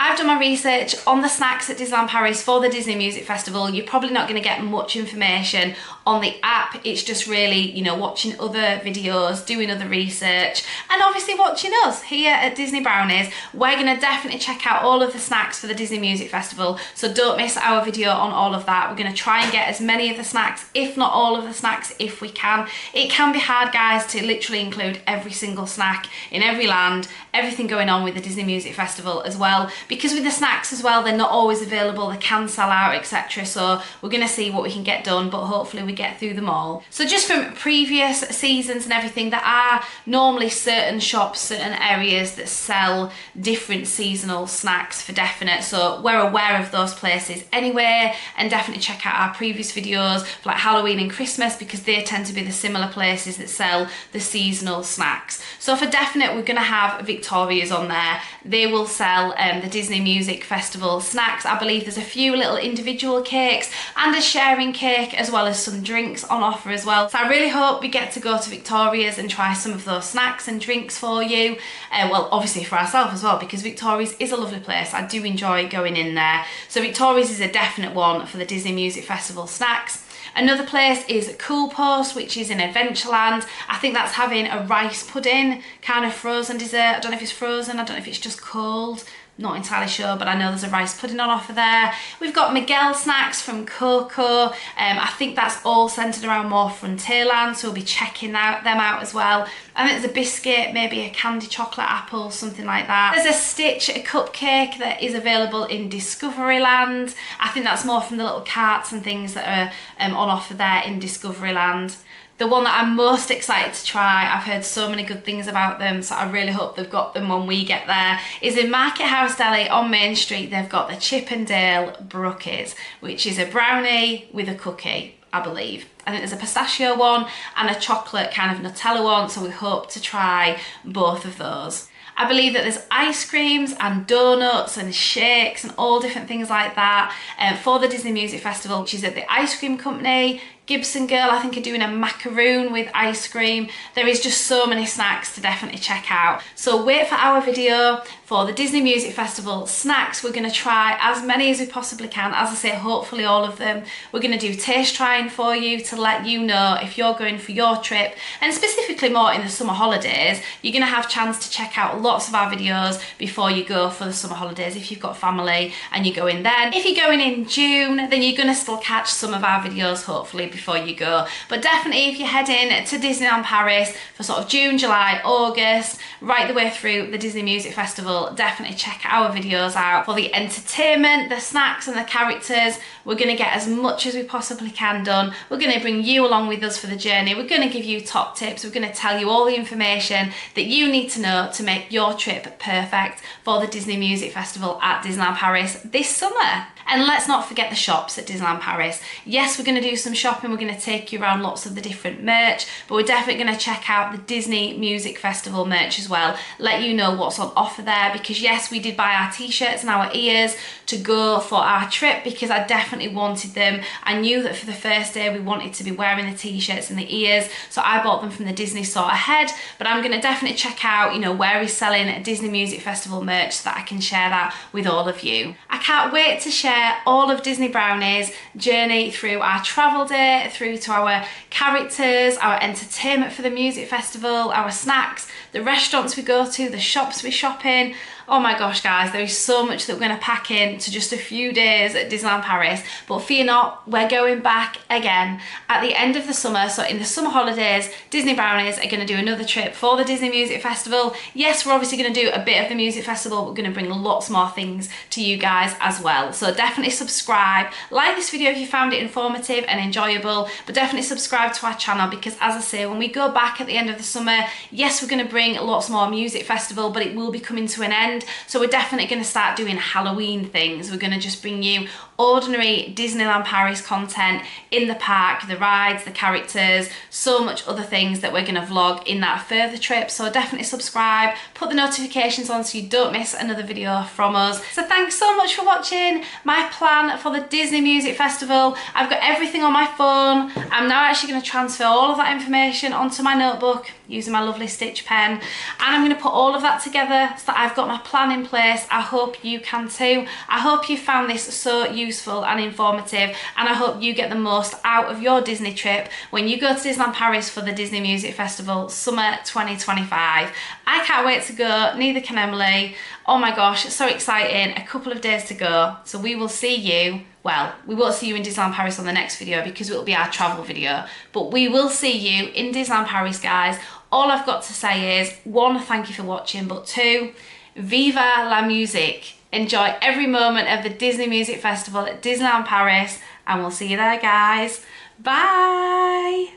I've done my research on the snacks at Disneyland Paris for the Disney Music Festival. You're probably not going to get much information on the app. It's just really, you know, watching other videos, doing other research, and obviously watching us here at Disney Brownies. We're going to definitely check out all of the snacks for the Disney Music Festival, so don't miss our video on all of that. We're going to try and get as many of the snacks, if not all of the snacks, if we can. It can be hard, guys, to literally include every single snack in every land, everything going on with the Disney Music Festival as well. Because with the snacks as well, they're not always available, they can sell out, etc. So we're going to see what we can get done, but hopefully we get through them all. So just from previous seasons and everything, there are normally certain shops, certain areas that sell different seasonal snacks for definite. So we're aware of those places anyway, and definitely check out our previous videos for like Halloween and Christmas, because they tend to be the similar places that sell the seasonal snacks. So for definite, we're going to have Victoria's on there. They will sell the Disney Music Festival snacks. I believe there's a few little individual cakes and a sharing cake, as well as some drinks on offer as well. So I really hope we get to go to Victoria's and try some of those snacks and drinks for you. Well, obviously for ourselves as well, because Victoria's is a lovely place. I do enjoy going in there. So Victoria's is a definite one for the Disney Music Festival snacks. Another place is Cool Post, which is in Adventureland. I think that's having a rice pudding, kind of frozen dessert. I don't know if it's frozen, I don't know if it's just cold. Not entirely sure, but I know there's a rice pudding on offer there. We've got Miguel snacks from Coco. I think that's all centred around more Frontierland, so we'll be checking them out as well. I think there's a biscuit, maybe a candy chocolate apple, something like that. There's a Stitch, a cupcake that is available in Discoveryland. I think that's more from the little carts and things that are on offer there in Discoveryland. The one that I'm most excited to try, I've heard so many good things about them, so I really hope they've got them when we get there, is in Market House Deli on Main Street. They've got the Chip and Dale Brookies, which is a brownie with a cookie, I believe. I think there's a pistachio one and a chocolate kind of Nutella one, so we hope to try both of those. I believe that there's ice creams and donuts and shakes and all different things like that for the Disney Music Festival, which is at the Ice Cream Company. Gibson Girl, I think, are doing a macaroon with ice cream. There is just so many snacks to definitely check out. So wait for our video for the Disney Music Festival snacks. We're going to try as many as we possibly can. As I say, hopefully all of them. We're going to do taste trying for you to let you know if you're going for your trip, and specifically more in the summer holidays. You're going to have a chance to check out lots of our videos before you go for the summer holidays if you've got family and you're going then. If you're going in June, then you're going to still catch some of our videos hopefully before you go. But definitely if you're heading to Disneyland Paris for sort of June, July, August, right the way through the Disney Music Festival, definitely check our videos out for the entertainment, the snacks and the characters. We're going to get as much as we possibly can done. We're going to bring you along with us for the journey. We're going to give you top tips. We're going to tell you all the information that you need to know to make your trip perfect for the Disney Music Festival at Disneyland Paris this summer. And let's not forget the shops at Disneyland Paris. Yes, we're going to do some shopping. We're going to take you around lots of the different merch, but we're definitely going to check out the Disney Music Festival merch as well. Let you know what's on offer there, because yes, we did buy our t-shirts and our ears to go for our trip because I definitely wanted them. I knew that for the first day we wanted to be wearing the t-shirts and the ears, so I bought them from the Disney store ahead. But I'm going to definitely check out, you know, where is is selling Disney Music Festival merch so that I can share that with all of you. I can't wait to share all of Disney Brownie's journey through our travel day, through to our characters, our entertainment for the music festival, our snacks, the restaurants we go to, the shops we shop in. Oh my gosh guys, there is so much that we're going to pack in to just a few days at Disneyland Paris, but fear not, we're going back again at the end of the summer. So in the summer holidays, Disney Brownies are going to do another trip for the Disney Music Festival. Yes, we're obviously going to do a bit of the music festival, but we're going to bring lots more things to you guys as well. So definitely subscribe, like this video if you found it informative and enjoyable, but definitely subscribe to our channel because, as I say, when we go back at the end of the summer, yes, we're going to bring lots more music festival, but it will be coming to an end. So we're definitely going to start doing Halloween things. We're going to just bring you ordinary Disneyland Paris content in the park, the rides, the characters, so much other things that we're going to vlog in that further trip. So definitely subscribe, put the notifications on so you don't miss another video from us. So thanks so much for watching my plan for the Disney Music Festival. I've got everything on my phone. I'm now actually going to transfer all of that information onto my notebook using my lovely Stitch pen, and I'm going to put all of that together so that I've got my plan in place. I hope you can too. I hope you found this so useful and informative, and I hope you get the most out of your Disney trip when you go to Disneyland Paris for the Disney Music Festival Summer 2025. I can't wait to go, neither can Emily. Oh my gosh, it's so exciting. A couple of days to go. So we will see you, well, we won't see you in Disneyland Paris on the next video because it will be our travel video, but we will see you in Disneyland Paris, guys. All I've got to say is, one, thank you for watching, but two, viva la musique. Enjoy every moment of the Disney Music Festival at Disneyland Paris, and we'll see you there, guys. Bye.